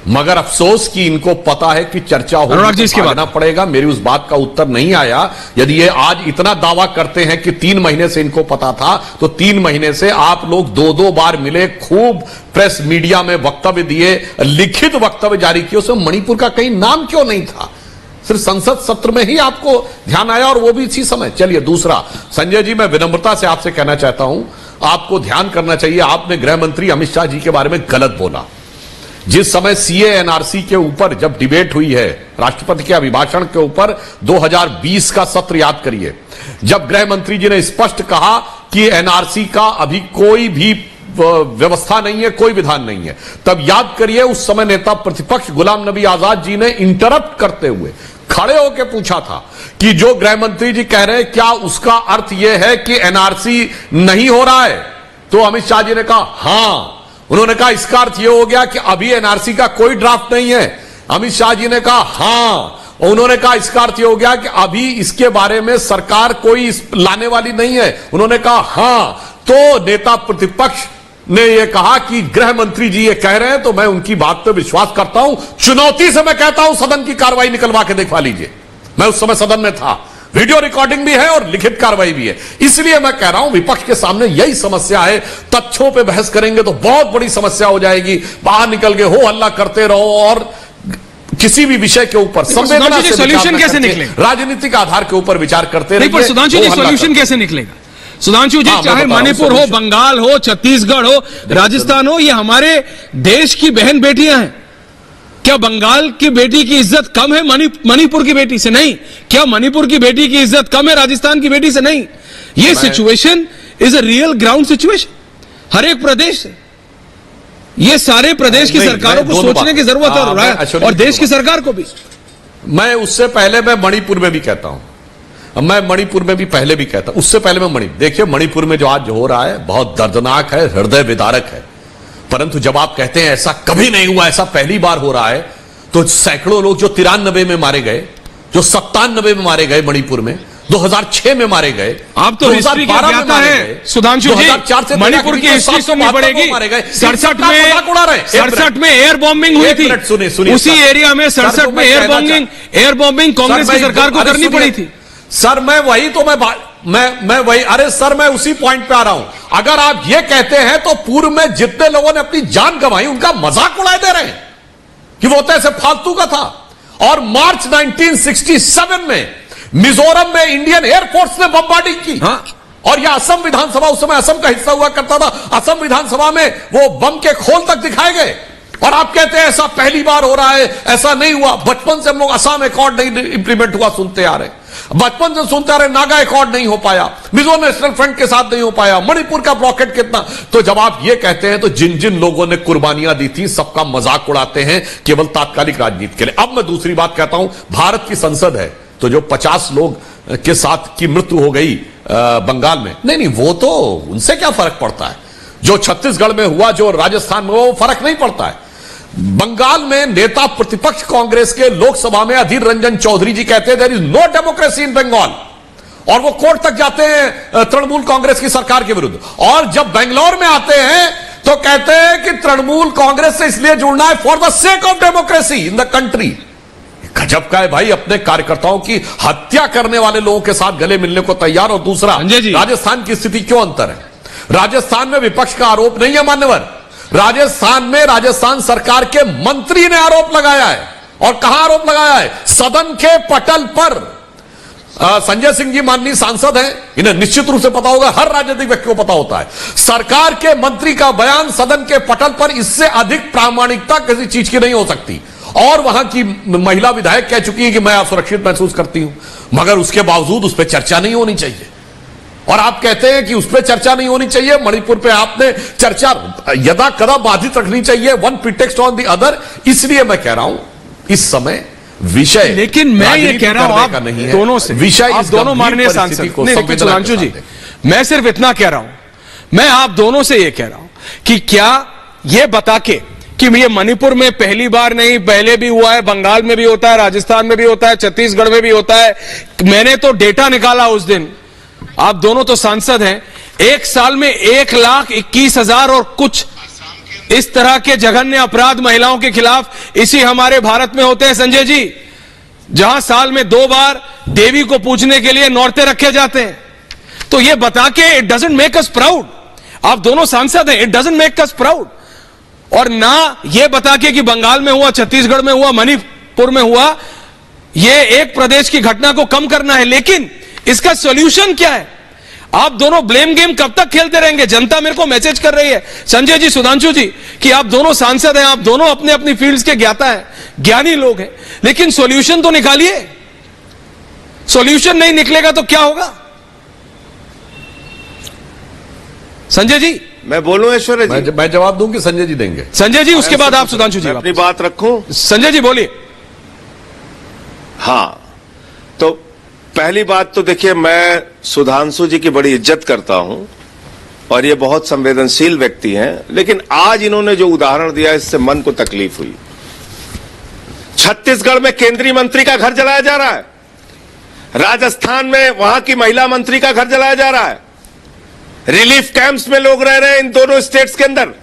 [SPEAKER 7] मगर अफसोस कि इनको पता है कि चर्चा होगी तो भागना पड़ेगा। मेरी उस बात का उत्तर नहीं आया। यदि ये आज इतना दावा करते हैं कि 3 महीने से इनको पता था, तो 3 महीने से आप लोग 2-2 बार मिले, खूब प्रेस मीडिया में वक्तव्य दिए, लिखित वक्तव्य जारी किए, उसमें मणिपुर का कहीं नाम क्यों नहीं था? सिर्फ संसद सत्र में ही आपको ध्यान आया, और वो भी इसी समय। चलिए दूसरा, संजय जी, मैं विनम्रता से आपसे कहना चाहता हूं, आपको ध्यान करना चाहिए, आपने गृह मंत्री अमित शाह जी के बारे में गलत बोला। जिस समय सीए एनआरसी के ऊपर जब डिबेट हुई है, राष्ट्रपति के अभिभाषण के ऊपर, 2020 का सत्र याद करिए, जब गृह मंत्री जी ने स्पष्ट कहा कि एनआरसी का अभी कोई भी व्यवस्था नहीं है, कोई विधान नहीं है, तब याद करिए उस समय नेता प्रतिपक्ष गुलाम नबी आजाद जी ने इंटरप्ट करते हुए खड़े होकर पूछा था कि जो गृह मंत्री जी कह रहे हैं क्या उसका अर्थ यह है कि एनआरसी नहीं हो रहा है? तो अमित शाह जी ने कहा हां। उन्होंने कहा इसका अर्थ यह हो गया कि अभी एनआरसी का कोई ड्राफ्ट नहीं है? अमित शाह जी ने कहा हां। और उन्होंने कहा इसका अर्थ यह हो गया कि अभी इसके बारे में सरकार कोई लाने वाली नहीं है। उन्होंने कहा हां, तो नेता प्रतिपक्ष ने यह कहा कि गृह मंत्री जी ये कह रहे हैं तो मैं उनकी बात पर विश्वास करता हूं। चुनौती से मैं कहता हूं सदन की कार्रवाई निकलवा के दिखवा लीजिए। मैं उस समय सदन में था, वीडियो रिकॉर्डिंग भी है और लिखित कार्रवाई भी है। इसलिए मैं कह रहा हूं विपक्ष के सामने यही समस्या है। तथ्यों पे बहस करेंगे तो बहुत बड़ी समस्या हो जाएगी। बाहर निकल के हो हल्ला करते रहो और किसी भी विषय के ऊपर संवेदना से
[SPEAKER 1] सॉल्यूशन कैसे निकलेगा?
[SPEAKER 7] राजनीतिक आधार के ऊपर विचार करते रहिए।
[SPEAKER 1] पर सुधांशु जी सॉल्यूशन कैसे निकलेगा? सुधांशु जी, चाहे मणिपुर हो, बंगाल हो, छत्तीसगढ़ हो, राजस्थान हो, ये हमारे देश की बहन बेटियां हैं। क्या बंगाल की बेटी की इज्जत कम है मणिपुर की बेटी से? नहीं। क्या मणिपुर की बेटी की इज्जत कम है राजस्थान की बेटी से? नहीं। ये situation is a real ground situation हर एक प्रदेश से। ये सारे प्रदेश की सरकारों को सोचने की जरूरत है और देश की सरकार को भी।
[SPEAKER 7] मैं उससे पहले मैं मणिपुर में भी कहता हूं, मैं मणिपुर में भी पहले भी कहता, उससे पहले मैं देखिए मणिपुर में जो आज हो रहा है बहुत दर्दनाक है, हृदय विदारक है। परंतु जब आप कहते हैं ऐसा कभी नहीं हुआ, ऐसा पहली बार हो रहा है, तो सैकड़ों लोग जो 93 में मारे गए, जो 97 में मारे गए मणिपुर में, 2006 में मारे गए,
[SPEAKER 1] आप तो हिस्ट्री क्या ज्ञाता है सुधांशु जी। मणिपुर की हिस्ट्री सुननी पड़ेगी। 67 में एयर बॉम्बिंग हुई थी, उसी एरिया में 67 में एयर बॉम्बिंग कांग्रेस की सरकार को करनी पड़ी थी।
[SPEAKER 7] सर मैं वही तो मैं वही, अरे सर मैं उसी पॉइंट पे आ रहा हूं। अगर आप ये कहते हैं तो पूर्व में जितने लोगों ने अपनी जान गंवाई उनका मजाक उड़ाए दे रहे हैं कि वो तो ऐसे फालतू का था। और मार्च 1967 में मिजोरम में इंडियन एयरफोर्स ने बमबार्डिंग की। और यह असम विधानसभा, उस समय असम का हिस्सा हुआ करता था, असम विधानसभा में वो बम के खोल तक दिखाए गए। और आप कहते हैं ऐसा पहली बार हो रहा है, ऐसा नहीं हुआ। बचपन से हम लोग असम अकॉर्ड नहीं इंप्लीमेंट हुआ सुनते आ रहे, बचपन से सुनते आ रहे, नागा अकॉर्ड नहीं हो पाया, मिजो नेशनल फ्रंट के साथ नहीं हो पाया, मणिपुर का ब्लॉकेट कितना। तो जब आप ये कहते हैं तो जिन जिन लोगों ने कुर्बानियां दी थी सबका मजाक उड़ाते हैं केवल तात्कालिक राजनीति के लिए। अब मैं दूसरी बात कहता हूं, भारत की संसद है तो जो 50 लोग के साथ की मृत्यु हो गई बंगाल में, नहीं वो तो उनसे क्या फर्क पड़ता है। जो छत्तीसगढ़ में हुआ, जो राजस्थान में, वो फर्क नहीं पड़ता है। बंगाल में नेता प्रतिपक्ष कांग्रेस के लोकसभा में अधीर रंजन चौधरी जी कहते हैं there is no democracy in Bengal, और वो कोर्ट तक जाते हैं तृणमूल कांग्रेस की सरकार के विरुद्ध। और जब बेंगलोर में आते हैं तो कहते हैं कि तृणमूल कांग्रेस से इसलिए जुड़ना है for the sake of democracy in the country. गजब का है भाई, अपने कार्यकर्ताओं की हत्या करने वाले लोगों के साथ गले मिलने को तैयार। और दूसरा, राजस्थान की स्थिति क्यों अंतर है? राजस्थान में विपक्ष का आरोप नहीं है मान्यवर, राजस्थान में राजस्थान सरकार के मंत्री ने आरोप लगाया है। और कहां आरोप लगाया है? सदन के पटल पर। संजय सिंह जी माननीय सांसद हैं, इन्हें निश्चित रूप से पता होगा, हर राजनीतिक व्यक्ति को पता होता है। सरकार के मंत्री का बयान सदन के पटल पर, इससे अधिक प्रामाणिकता किसी चीज की नहीं हो सकती। और वहां की महिला विधायक कह चुकी है कि मैं असुरक्षित महसूस करती हूं, मगर उसके बावजूद उस पर चर्चा नहीं होनी चाहिए। और आप कहते हैं कि उस पर चर्चा नहीं होनी चाहिए, मणिपुर पे आपने चर्चा यदा कदा बाधित रखनी चाहिए, one pretext on the other. इसलिए मैं कह रहा हूं इस समय विषय,
[SPEAKER 1] लेकिन मैं ये कह रहा हूं आप
[SPEAKER 7] नहीं
[SPEAKER 1] दोनों से,
[SPEAKER 7] विषय
[SPEAKER 1] आप दोनों माननीय सांसद को, सुधांशु जी मैं सिर्फ इतना कह रहा हूं, मैं आप दोनों से ये कह रहा हूं कि क्या ये बता के कि ये मणिपुर में पहली बार नहीं, पहले भी हुआ है, बंगाल में भी होता है, राजस्थान में भी होता है, छत्तीसगढ़ में भी होता है। मैंने तो डेटा निकाला उस दिन, आप दोनों तो सांसद हैं, एक साल में 1,21,000 और कुछ इस तरह के जघन्य अपराध महिलाओं के खिलाफ इसी हमारे भारत में होते हैं संजय जी, जहां साल में 2 बार देवी को पूजने के लिए नौरते रखे जाते हैं। तो ये बता के it doesn't make us proud, आप दोनों सांसद हैं, it doesn't make us proud. और ना ये बता के कि बंगाल में हुआ, छत्तीसगढ़ में हुआ, मणिपुर में हुआ, ये एक प्रदेश की घटना को कम करना है। लेकिन इसका सॉल्यूशन क्या है? आप दोनों ब्लेम गेम कब तक खेलते रहेंगे? जनता मेरे को मैसेज कर रही है संजय जी, सुधांशु जी, कि आप दोनों सांसद हैं, आप दोनों अपने अपनी फील्ड्स के ज्ञाता हैं, ज्ञानी लोग हैं, लेकिन सॉल्यूशन तो निकालिए। सॉल्यूशन नहीं निकलेगा तो क्या होगा संजय जी?
[SPEAKER 6] मैं बोलूं ऐश्वर्या जी?
[SPEAKER 7] मैं जवाब दूं कि संजय जी देंगे?
[SPEAKER 1] संजय जी, उसके बाद आप सुधांशु जी
[SPEAKER 6] अपनी बात रखूं।
[SPEAKER 1] संजय जी बोलिए।
[SPEAKER 6] हां, तो पहली बात तो देखिए, मैं सुधांशु जी की बड़ी इज्जत करता हूं और ये बहुत संवेदनशील व्यक्ति हैं, लेकिन आज इन्होंने जो उदाहरण दिया इससे मन को तकलीफ हुई। छत्तीसगढ़ में केंद्रीय मंत्री का घर जलाया जा रहा है, राजस्थान में वहां की महिला मंत्री का घर जलाया जा रहा है, रिलीफ कैंप्स में लोग रह रहे हैं इन दोनों स्टेट्स के अंदर।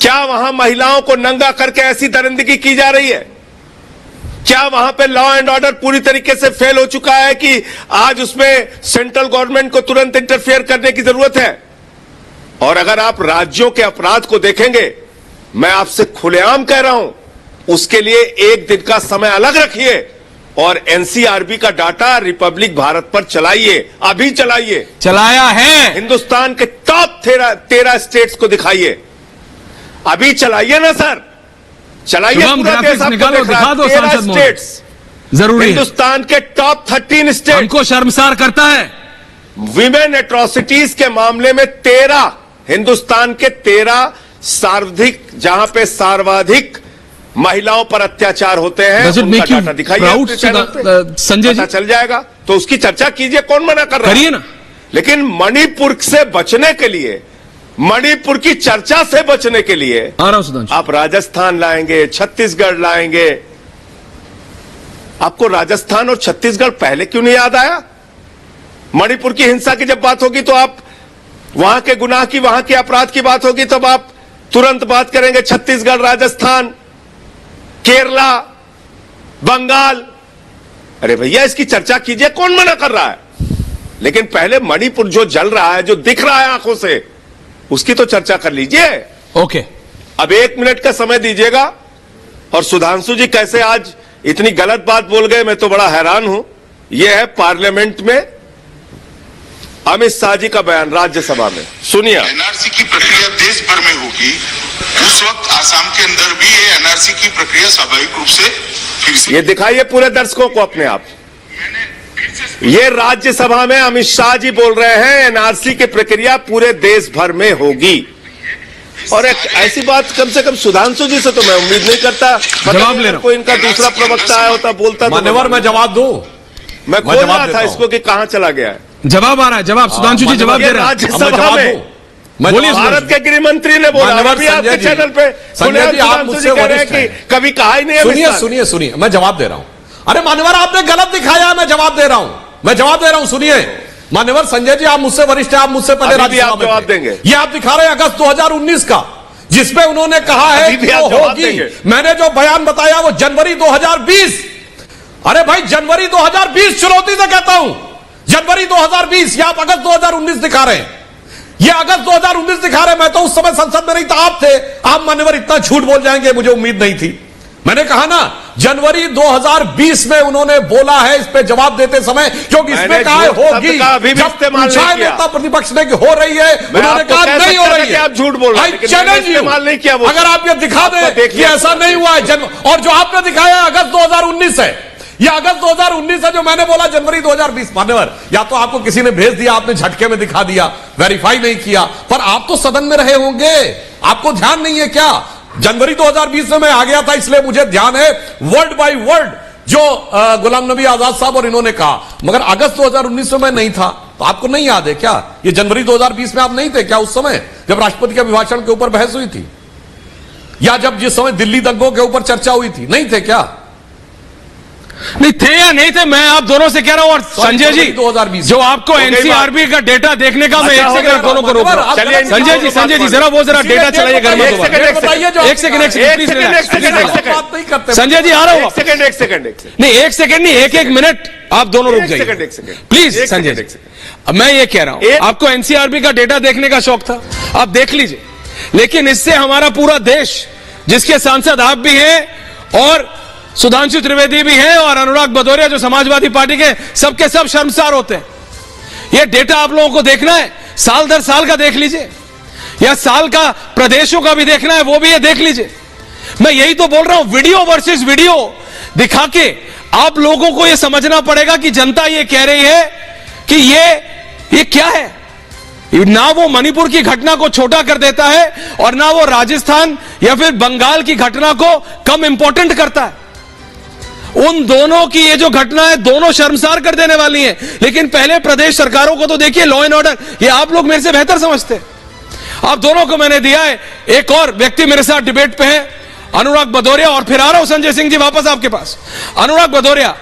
[SPEAKER 6] क्या वहां महिलाओं को नंगा करके ऐसी दरिंदगी की जा रही है? क्या वहां पे लॉ एंड ऑर्डर पूरी तरीके से फेल हो चुका है कि आज उसमें सेंट्रल गवर्नमेंट को तुरंत इंटरफेयर करने की जरूरत है? और अगर आप राज्यों के अपराध को देखेंगे, मैं आपसे खुलेआम कह रहा हूं, उसके लिए एक दिन का समय अलग रखिए और एनसीआरबी का डाटा रिपब्लिक भारत पर चलाइए, अभी चलाइए।
[SPEAKER 1] चलाया है।
[SPEAKER 6] हिंदुस्तान के टॉप 13 स्टेट्स को दिखाइए, अभी चलाइए ना सर, चलाइए। पूरा देश आपको
[SPEAKER 1] निकालो, दिखा दो सांसद
[SPEAKER 6] स्टेट्स,
[SPEAKER 1] जरूरी है।
[SPEAKER 6] हिंदुस्तान के टॉप 13 स्टेट
[SPEAKER 1] हमको शर्मसार करता है।
[SPEAKER 6] विमेन एट्रोसिटीज के मामले में 13, हिंदुस्तान के 13 सर्वाधिक, जहां पे सर्वाधिक महिलाओं पर अत्याचार होते हैं, उनका डाटा दिखाइए अपने चैनल पे,
[SPEAKER 1] संजय जी,
[SPEAKER 6] पता चल जाएगा। तो उसकी चर्चा कीजिए, कौन मना कर रहा है?
[SPEAKER 1] करिए ना।
[SPEAKER 6] लेकिन मणिपुर से बचने के लिए, मणिपुर की चर्चा से बचने के लिए
[SPEAKER 1] आ रहा हूं सुधांशु,
[SPEAKER 6] आप राजस्थान लाएंगे, छत्तीसगढ़ लाएंगे। आपको राजस्थान और छत्तीसगढ़ पहले क्यों नहीं याद आया? मणिपुर की हिंसा की जब बात होगी तो आप वहां के गुनाह की, वहां के अपराध की बात होगी, तब आप तुरंत बात करेंगे छत्तीसगढ़, राजस्थान, केरला, बंगाल। अरे भैया, इसकी चर्चा कीजिए, कौन मना कर रहा है? लेकिन पहले मणिपुर जो जल रहा है, जो दिख रहा है आंखों से, उसकी तो चर्चा कर लीजिए।
[SPEAKER 1] ओके,
[SPEAKER 6] अब 1 मिनट का समय दीजिएगा। और सुधांशु जी कैसे आज इतनी गलत बात बोल गए, मैं तो बड़ा हैरान हूं। यह है पार्लियामेंट में अमित शाह जी का बयान राज्यसभा में, सुनिए।
[SPEAKER 8] एनआरसी की प्रक्रिया देश भर में होगी, उस वक्त आसाम के अंदर भी ये एनआरसी की प्रक्रिया स्वाभाविक रूप से फिर से,
[SPEAKER 6] ये दिखाइए पूरे दर्शकों को अपने आप। ये राज्यसभा में अमित शाह जी बोल रहे हैं एनआरसी की प्रक्रिया पूरे देश भर में होगी। और एक ऐसी बात कम से कम सुधांशु जी से तो मैं उम्मीद नहीं करता।
[SPEAKER 1] जवाब ले रहा हूं।
[SPEAKER 6] कोई इनका दूसरा प्रवक्ता आया होता, बोलता,
[SPEAKER 7] मान्यवर मैं जवाब दूं?
[SPEAKER 6] मैं खोल रहा था इसको कि कहां चला गया है।
[SPEAKER 1] जवाब आ रहा है, जवाब सुधांशु जी जवाब दे रहे हैं।
[SPEAKER 6] राज्यसभा में भारत के गृह मंत्री ने बोला, अभी आपके चैनल पे
[SPEAKER 7] संजय जी, आप मुझसे वरिष्ठ हैं,
[SPEAKER 6] कभी कहा ही नहीं।
[SPEAKER 7] सुनिए, मैं जवाब दे रहा हूं। अरे मान्यवर, आपने गलत दिखाया, मैं जवाब दे रहा हूं, सुनिए। मान्यवर संजय जी, आप मुझसे वरिष्ठ हैं, आप मुझसे पहले राज्यसभा में
[SPEAKER 6] जवाब देंगे।
[SPEAKER 7] ये आप दिखा रहे हैं अगस्त 2019 का, जिसमें उन्होंने कहा है कि वो होगी। मैंने जो बयान बताया वो जनवरी 2020। अरे भाई, जनवरी 2020 चुनौती से कहता हूं, जनवरी 2020, या आप अगस्त 2019 दिखा रहे हैं। ये अगस्त 2019 दिखा रहे हैं। मैं तो उस समय संसद में नहीं था, आप थे। आप मान्यवर इतना झूठ बोल जाएंगे, मुझे उम्मीद नहीं थी। मैंने कहा ना, जनवरी 2020 में उन्होंने बोला है इस पे जवाब देते समय, क्योंकि इसमें कहा होगी। जब पूछा नेता प्रतिपक्ष ने कि हो रही है, उन्होंने कहा नहीं हो रही है।
[SPEAKER 6] आप झूठ बोल रहे हैं,
[SPEAKER 7] चैलेंज इस्तेमाल नहीं किया। अगर आप ये दिखा दें कि ऐसा नहीं हुआ है, और जो आपने दिखाया अगस्त 2019 है, यह अगस्त 2019 है, जो मैंने बोला जनवरी 2020। मान्यवर, या तो आपको किसी ने भेज दिया, आपने झटके में दिखा दिया, वेरीफाई नहीं किया, पर आप तो सदन में रहे होंगे, आपको ध्यान नहीं है क्या? जनवरी 2020 में मैं आ गया था, इसलिए मुझे ध्यान है वर्ड बाय वर्ड जो गुलाम नबी आजाद साहब और इन्होंने कहा। मगर अगस्त 2019 में मैं नहीं था, तो आपको नहीं याद है क्या? ये जनवरी 2020 में आप नहीं थे क्या उस समय, जब राष्ट्रपति के अभिभाषण के ऊपर बहस हुई थी, या जब जिस समय दिल्ली दंगों के ऊपर चर्चा हुई थी? नहीं थे क्या?
[SPEAKER 1] नहीं थे या नहीं थे, मैं आप दोनों से कह रहा हूं। और संजय जी,
[SPEAKER 7] 2020
[SPEAKER 1] जो आपको एनसीआरबी का डेटा देखने का, मैं एक सेकंड दोनों को रोक रहा हूं। संजय जी जरा डेटा चलाइए घर में। एक सेकंड संजय जी, आ रहा हूं।
[SPEAKER 6] एक सेकंड
[SPEAKER 1] नहीं, एक मिनट, आप दोनों रुक जाइए प्लीज। संजय जी, अब मैं ये कह रहा हूं, आपको एनसीआरबी का डेटा देखने का शौक था, आप देख लीजिए। लेकिन इससे हमारा पूरा देश, जिसके सांसद आप भी हैं और सुधांशु त्रिवेदी भी हैं और अनुराग भदौरिया जो समाजवादी पार्टी के, सबके सब शर्मसार होते हैं। यह डेटा आप लोगों को देखना है, साल दर साल का देख लीजिए, या साल का प्रदेशों का भी देखना है, वो भी ये देख लीजिए। मैं यही तो बोल रहा हूं, वीडियो वर्सेस वीडियो दिखा के आप लोगों को यह समझना पड़ेगा कि जनता ये कह रही है कि ये क्या है। ना वो मणिपुर की घटना को छोटा कर देता है, और ना वो राजस्थान या फिर बंगाल की घटना को कम इंपॉर्टेंट करता है। उन दोनों की ये जो घटना है, दोनों शर्मसार कर देने वाली हैं। लेकिन पहले प्रदेश सरकारों को तो देखिए, लॉ एंड ऑर्डर, ये आप लोग मेरे से बेहतर समझते हैं। आप दोनों को मैंने दिया है। एक और व्यक्ति मेरे साथ डिबेट पे है, अनुराग भदौरिया, और फिर आ रहा हूं संजय सिंह जी वापस आपके पास। अनुराग भदौरिया,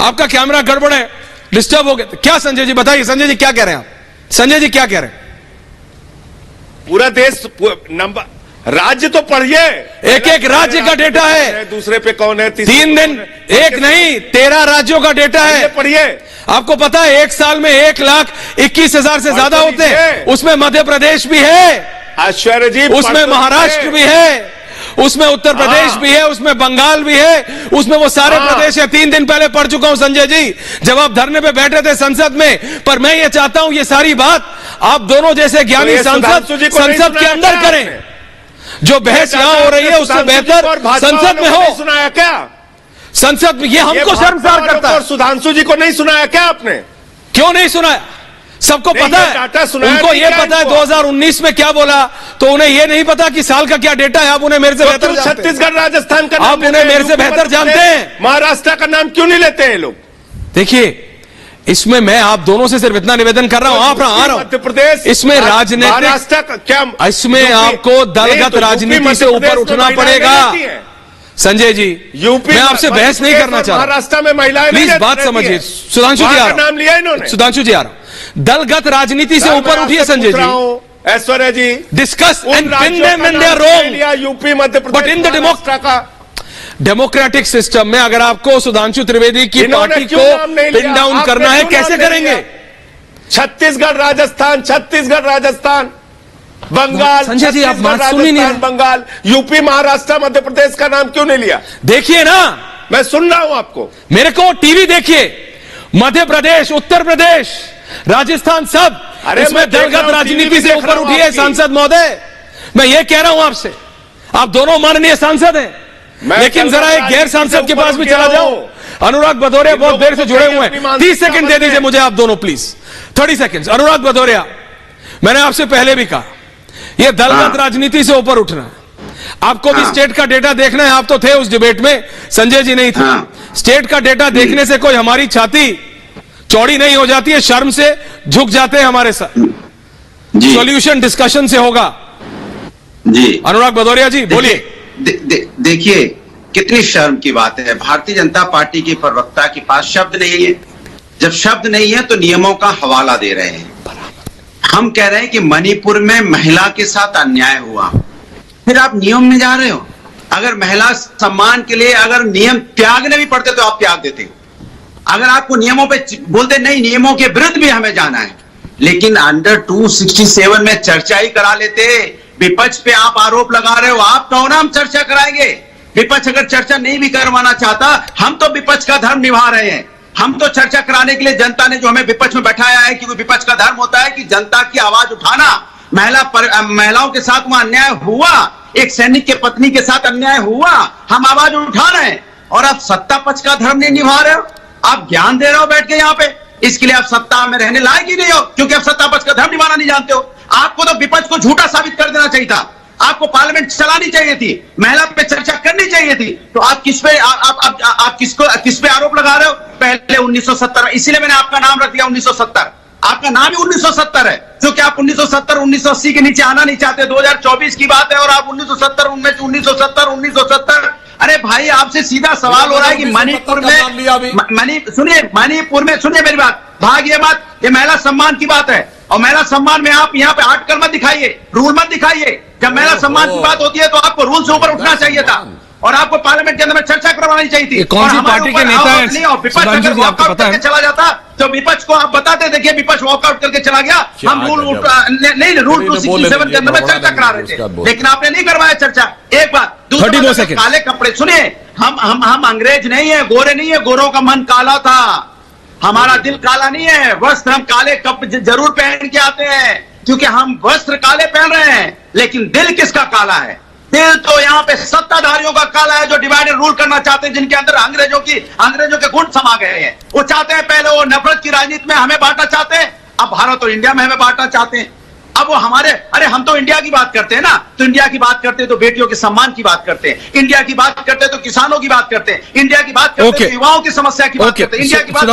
[SPEAKER 1] आपका कैमरा गड़बड़ है, डिस्टर्ब हो गया क्या? संजय जी बताइए, संजय जी क्या कह रहे हैं आप? संजय जी क्या कह रहे हैं?
[SPEAKER 6] पूरा देश नंबर राज्य तो पढ़िए,
[SPEAKER 1] एक एक राज्य का डेटा है,
[SPEAKER 6] दूसरे पे कौन है,
[SPEAKER 1] 3 दिन, एक नहीं 13 राज्यों का डेटा है।
[SPEAKER 6] पढ़िए,
[SPEAKER 1] आपको पता है 1 साल में 1,21,000 से ज्यादा होते हैं। उसमें मध्य प्रदेश भी है,
[SPEAKER 6] ऐश्वर्या जी,
[SPEAKER 1] उसमें महाराष्ट्र भी है, उसमें उत्तर प्रदेश भी है, उसमें बंगाल भी है, उसमें वो सारे प्रदेश है। 3 दिन पहले पढ़ चुका हूं संजय जी, जब आप धरने पे बैठे थे संसद में। पर मैं ये चाहता हूं ये सारी बात आप दोनों जैसे ज्ञानी सांसद संसद के अंदर करें। जो बहस यहां हो रही है उससे बेहतर संसद में हो।
[SPEAKER 6] सुनाया क्या
[SPEAKER 1] संसद में? ये हमको शर्मसार करता है।
[SPEAKER 6] और सुधांशु जी को नहीं सुनाया क्या आपने?
[SPEAKER 1] क्यों नहीं सुनाया? सबको पता है, उनको ये पता है 2019 में क्या बोला, तो उन्हें ये नहीं पता कि साल का क्या डेटा है। आप उन्हें मेरे से बेहतर जानते हैं।
[SPEAKER 6] छत्तीसगढ़ राजस्थान का
[SPEAKER 1] आप उन्हें मेरे से बेहतर जानते हैं।
[SPEAKER 6] महाराष्ट्र का नाम क्यों नहीं लेते हैं लोग?
[SPEAKER 1] देखिए, इसमें मैं आप दोनों से सिर्फ इतना निवेदन कर रहा हूं, आ रहा हूं,
[SPEAKER 6] मध्य प्रदेश,
[SPEAKER 1] इसमें राजनीतिक,
[SPEAKER 6] महाराष्ट्र का क्या,
[SPEAKER 1] इसमें आपको दलगत राजनीति से ऊपर उठना पड़ेगा संजय जी।
[SPEAKER 6] यूपी,
[SPEAKER 1] मैं आपसे बहस नहीं करना चाह रहा,
[SPEAKER 6] महाराष्ट्र में महिलाएं,
[SPEAKER 1] प्लीज बात समझिए। सुधांशु जी आ रहा,
[SPEAKER 6] नाम लिया इन्होंने,
[SPEAKER 1] सुधांशु जी आ रहा। दलगत राजनीति से ऊपर उठिए Sanjay ji.
[SPEAKER 6] Aishwarya ji,
[SPEAKER 1] discuss and pin them in their role.
[SPEAKER 6] UP, Madhya Pradesh,
[SPEAKER 1] but in the democratic system में अगर आपको सुधांशु त्रिवेदी की पार्टी को पिन डाउन करना है, कैसे करेंगे?
[SPEAKER 6] छत्तीसगढ़ राजस्थान, छत्तीसगढ़ राजस्थान, बंगाल,
[SPEAKER 1] संजय जी आप बात सुन ही नहीं रहे।
[SPEAKER 6] बंगाल, यूपी, महाराष्ट्र, मध्य प्रदेश का नाम क्यों नहीं लिया?
[SPEAKER 1] देखिए ना,
[SPEAKER 6] मैं सुन रहा हूं आपको।
[SPEAKER 1] मेरे को टीवी देखिए, मध्य प्रदेश, उत्तर प्रदेश, राजस्थान, सब इसमें दलगत राजनीति से ऊपर उठी है सांसद महोदय। मैं ये कह रहा हूं आपसे, आप दोनों माननीय सांसद हैं, लेकिन जरा एक गैर सांसद के पास भी चला जाओ। अनुराग भदौरिया बहुत देर से जुड़े हुए हैं, 30 सेकंड दे दीजिए मुझे आप दोनों प्लीज, 30 सेकंड। अनुराग भदौरिया, मैंने आपसे पहले भी कहा, यह दलगत राजनीति से ऊपर उठना है। आपको भी स्टेट का डेटा देखना है, आप तो थे उस डिबेट में, संजय जी नहीं थे। स्टेट का डेटा देखने से कोई हमारी छाती चौड़ी नहीं हो जाती है, शर्म से झुक जाते हैं हमारे साथ। सॉल्यूशन डिस्कशन से होगा जी। अनुराग भदौरिया जी बोलिए।
[SPEAKER 9] देखिए कितनी शर्म की बात है, भारतीय जनता पार्टी की प्रवक्ता के पास शब्द नहीं है। जब शब्द नहीं है तो नियमों का हवाला दे रहे हैं। हम कह रहे हैं कि मणिपुर में महिला के साथ अन्याय हुआ, फिर आप नियम में जा रहे हो। अगर महिला सम्मान के लिए अगर नियम त्यागने भी पड़ते तो आप त्याग देते। अगर आपको नियमों पे बोलते नहीं, नियमों के विरुद्ध भी हमें जाना है, लेकिन अंडर 267 में चर्चा ही करा लेते। विपक्ष पे आप आरोप लगा रहे हो, आप कहो ना हम चर्चा कराएंगे। विपक्ष अगर चर्चा नहीं भी करवाना चाहता, हम तो विपक्ष का धर्म निभा रहे हैं। हम तो चर्चा कराने के लिए जनता ने जो हमें विपक्ष में बैठाया है, क्योंकि विपक्ष का धर्म होता है कि जनता की आवाज उठाना। महिलाओं के साथ वहां अन्याय हुआ, एक सैनिक के पत्नी के साथ अन्याय हुआ, हम आवाज उठा रहे हैं। और आप सत्ता पक्ष का धर्म नहीं निभा रहे हो, आप ज्ञान दे रहे हो बैठ के यहाँ पे। इसके लिए आप सत्ता में रहने लायक ही नहीं हो, क्योंकि आप सत्ता पक्ष का धर्म निभाना नहीं जानते हो। आपको तो विपक्ष को झूठा साबित कर देना चाहिए था, आपको पार्लियामेंट चलानी चाहिए थी, महिला पे चर्चा करनी चाहिए थी। तो आप किस पे आरोप लगा रहे हो? पहले 1970, इसीलिए मैंने आपका नाम रख दिया 1970। आपका नाम ही 1970 है, क्योंकि आप 1970 1980 के नीचे आना नहीं चाहते। 2024 की बात है और आप 1970 अरे भाई, आपसे सीधा सवाल हो रहा है कि मणिपुर में सुनिए मेरी बात, भागिए मत, ये महिला सम्मान की बात है। और महिला सम्मान में आप यहाँ पे आर्टिकल मत दिखाइए, रूल मत दिखाइए। जब महिला सम्मान की बात होती है तो आपको रूल से ऊपर उठना चाहिए था और आपको पार्लियामेंट के अंदर में चर्चा करवानी चाहिए थी।
[SPEAKER 1] कौन सी पार्टी के नेता हैं?
[SPEAKER 6] विपक्ष अगर वॉकआउट करके चला जाता तो विपक्ष को आप बताते, देखिए विपक्ष वॉकआउट करके चला गया, हम रूल 267 के अंदर में चर्चा करा रहे थे, लेकिन आपने नहीं करवाया चर्चा। एक बात, दूसरा काले कपड़े, सुनिए, हम अंग्रेज नहीं है, गोरे नहीं है, गोरों का मन काला था, हमारा दिल काला नहीं है। वस्त्र हम काले कपड़े जरूर पहन के आते हैं, क्योंकि हम वस्त्र काले पहन रहे हैं, लेकिन दिल किसका काला है? दिल तो यहाँ पे सत्ताधारियों का काला है, जो डिवाइड एंड रूल करना चाहते हैं, जिनके अंदर अंग्रेजों के गुण समा गए हैं। वो चाहते हैं, पहले वो नफरत की राजनीति में हमें बांटना चाहते हैं, अब भारत और इंडिया में हमें बांटना चाहते हैं। अब वो अरे हम तो इंडिया की बात करते हैं ना, तो इंडिया की बात करते हैं तो बेटियों के सम्मान की बात करते हैं, इंडिया की बात करते हैं तो किसानों की बात करते हैं, इंडिया की बात करते हैं तो युवाओं की समस्या की बात करते हैं, इंडिया की बात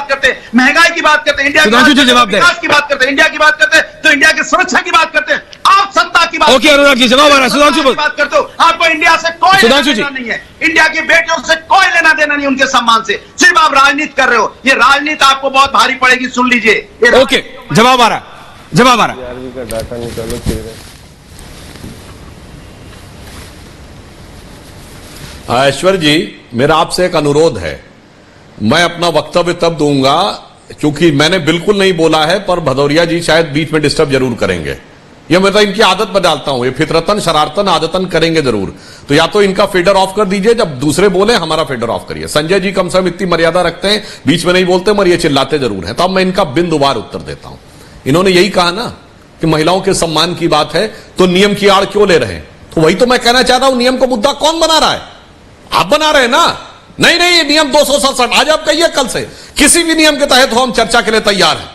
[SPEAKER 6] करते हैं महंगाई की बात करते हैं, इंडिया की बात करते हैं, विकास की बात करते हैं, इंडिया की बात करते हैं तो इंडिया की सुरक्षा की बात करते हैं। आप सत्ता
[SPEAKER 9] की बात,
[SPEAKER 1] ओके अनुराग जी, जवाब आ रहा है। सुधांशु
[SPEAKER 9] बात करते हो, आपको इंडिया से कोई
[SPEAKER 1] सुधांशु जी
[SPEAKER 9] लेना देना नहीं है, इंडिया की बेटियों से कोई लेना देना नहीं, उनके सम्मान से, सिर्फ आप राजनीति कर रहे हो। ये राजनीति आपको बहुत भारी पड़ेगी, सुन लीजिए।
[SPEAKER 1] ओके, जवाब आ रहा है, जवाब आ रहा है।
[SPEAKER 7] ऐश्वर्य जी, मेरा आपसे एक अनुरोध है। मैं अपना वक्तव्य तब दूंगा क्योंकि मैंने बिल्कुल नहीं बोला है, पर भदौरिया जी शायद बीच में डिस्टर्ब जरूर करेंगे। यह मैं तो इनकी आदत में डालता हूं, ये फितरतन शरारतन आदतन करेंगे जरूर। तो या तो इनका फीडर ऑफ कर दीजिए, जब दूसरे बोले हमारा फीडर ऑफ करिए। संजय जी कम से कम इतनी मर्यादा रखते हैं, बीच में नहीं बोलते मगर ये चिल्लाते जरूर हैं। तो अब मैं इनका बिंदुवार उत्तर देता हूं। इन्होंने यही कहा ना कि महिलाओं के सम्मान की बात है तो नियम की आड़ क्यों ले रहे हैं। तो वही तो मैं कहना चाहता हूं, नियम को मुद्दा कौन बना रहा है? आप बना रहे हैं ना। नहीं नहीं, ये नियम 267 आज आप कहिए कल से किसी भी नियम के तहत हो, हम चर्चा के लिए तैयार हैं।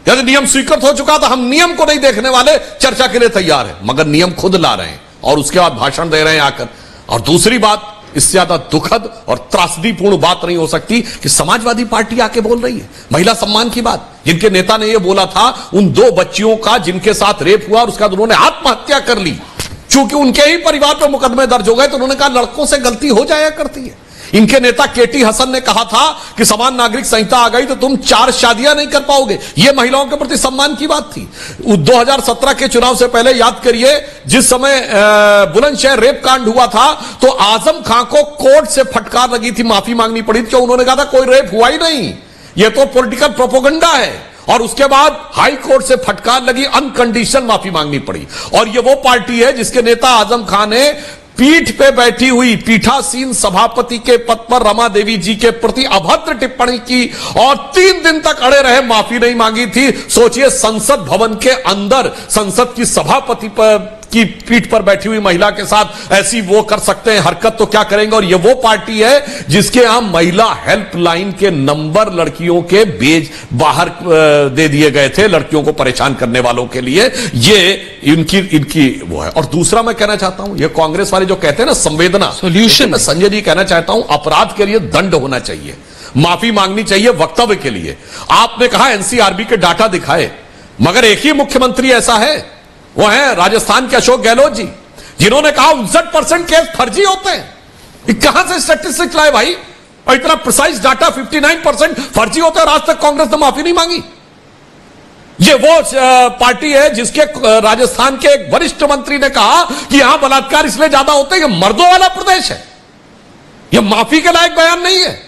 [SPEAKER 7] यदि नियम स्वीकृत हो चुका तो हम नियम को नहीं देखने वाले, चर्चा के लिए तैयार हैं। मगर नियम खुद ला रहे हैं और उसके बाद भाषण दे रहे हैं आकर। और दूसरी बात, इससे ज्यादा दुखद और त्रासदीपूर्ण बात नहीं हो सकती कि समाजवादी पार्टी आके बोल रही है महिला सम्मान की बात। जिनके नेता ने यह बोला था उन 2 बच्चियों का जिनके साथ रेप हुआ और उसके बाद उन्होंने आत्महत्या कर ली, चूंकि उनके ही परिवार पर मुकदमे दर्ज हो गए, तो उन्होंने कहा लड़कों से गलती हो जाया करती है। इनके नेता केटी हसन ने कहा था कि समान नागरिक संहिता आ गई तो तुम 4 शादियां नहीं कर पाओगे। यह महिलाओं के प्रति सम्मान की बात थी। 2017 के चुनाव से पहले याद करिए, जिस समय बुलंदशहर रेप कांड हुआ था तो आजम खां को कोर्ट से फटकार लगी थी, माफी मांगनी पड़ी थी। उन्होंने कहा था कोई रेप हुआ ही नहीं, यह तो पॉलिटिकल प्रोपोगंडा है। और उसके बाद हाई कोर्ट से फटकार लगी, अनकंडीशनल माफी मांगनी पड़ी। और यह वो पार्टी है जिसके नेता आजम खां ने पीठ पे बैठी हुई पीठासीन सभापति के पद पर रमा देवी जी के प्रति अभद्र टिप्पणी की और 3 दिन तक अड़े रहे, माफी नहीं मांगी थी। सोचिए, संसद भवन के अंदर संसद की सभापति की पीठ पर बैठी हुई महिला के साथ ऐसी वो कर सकते हैं हरकत, तो क्या करेंगे। और ये वो पार्टी है जिसके यहां महिला हेल्पलाइन के नंबर लड़कियों के बाहर दे दिए गए थे, लड़कियों को परेशान करने वालों के लिए। ये इनकी वो है। और दूसरा मैं कहना चाहता हूं, ये कांग्रेस वाले जो कहते हैं ना संवेदना सोल्यूशन, मैं संजय जी कहना चाहता हूं अपराध के लिए दंड होना चाहिए, माफी मांगनी चाहिए वक्तव्य के लिए। आपने कहा एनसीआरबी के डाटा दिखाए, मगर एक ही मुख्यमंत्री ऐसा है, वो है राजस्थान के अशोक गहलोत जी, जिन्होंने कहा 59% केस फर्जी होते हैं। कहां से स्टैटिस्टिक्स लाए भाई? और इतना प्रिसाइज डाटा 59% फर्जी होते हैं और आज तक कांग्रेस ने माफी नहीं मांगी। ये वो पार्टी है जिसके राजस्थान के एक वरिष्ठ मंत्री ने कहा कि यहां बलात्कार इसलिए ज्यादा होते हैं कि मर्दों वाला प्रदेश है। यह माफी के लायक बयान नहीं है।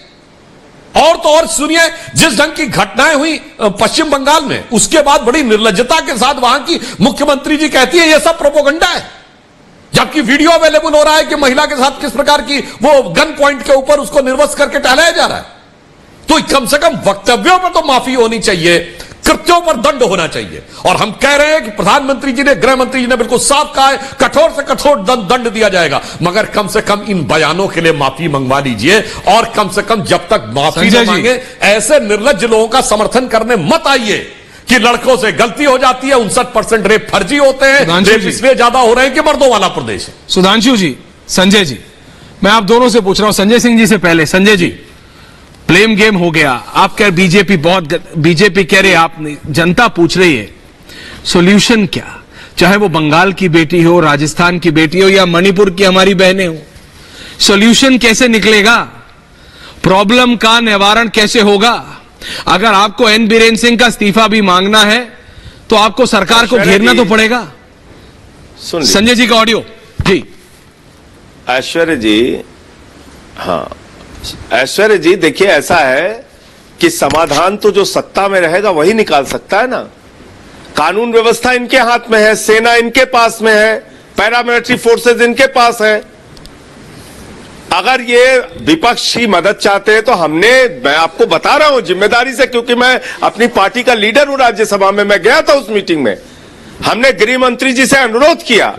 [SPEAKER 7] और तो और सुनिए, जिस ढंग की घटनाएं हुई पश्चिम बंगाल में, उसके बाद बड़ी निर्लज्जता के साथ वहां की मुख्यमंत्री जी कहती है यह सब प्रोपोगंडा है, जबकि वीडियो अवेलेबल हो रहा है कि महिला के साथ किस प्रकार की वो गन पॉइंट के ऊपर उसको निर्वस्त्र करके टहलाया जा रहा है। तो कम से कम वक्तव्यों पर तो माफी होनी चाहिए, कृत्यों पर दंड होना चाहिए। और हम कह रहे हैं कि प्रधानमंत्री जी ने, गृह मंत्री जी ने बिल्कुल साफ कहा है कठोर से कठोर दंड दिया जाएगा, मगर कम से कम इन बयानों के लिए माफी मंगवा लीजिए। और कम से कम जब तक माफी न मांगे, ऐसे निर्लज्ज लोगों का समर्थन करने मत आइए कि लड़कों से गलती हो जाती है, 59% रेप फर्जी होते हैं, रेप इसलिए ज्यादा हो रहे हैं कि मर्दों वाला प्रदेश है।
[SPEAKER 1] सुधांशु जी, संजय जी, मैं आप दोनों से पूछ रहा हूं, संजय सिंह जी से पहले। संजय जी, ब्लेम गेम हो गया, आप कह बीजेपी कह रहे, आप जनता पूछ रही है सॉल्यूशन क्या? चाहे वो बंगाल की बेटी हो, राजस्थान की बेटी हो या मणिपुर की हमारी बहनें हो, सॉल्यूशन कैसे निकलेगा? प्रॉब्लम का निवारण कैसे होगा? अगर आपको एन बीरेन सिंह का इस्तीफा भी मांगना है तो आपको सरकार को घेरना तो पड़ेगा। संजय जी का ऑडियो जी।
[SPEAKER 6] ऐश्वर्य जी, हाँ ऐश्वर्य जी, देखिए ऐसा है कि समाधान तो जो सत्ता में रहेगा वही निकाल सकता है ना। कानून व्यवस्था इनके हाथ में है, सेना इनके पास में है, पैरामिलिट्री फोर्सेस इनके पास है। अगर ये विपक्ष की मदद चाहते हैं तो मैं आपको बता रहा हूं जिम्मेदारी से, क्योंकि मैं अपनी पार्टी का लीडर हूं राज्यसभा में, मैं गया था उस मीटिंग में। हमने गृह मंत्री जी से अनुरोध किया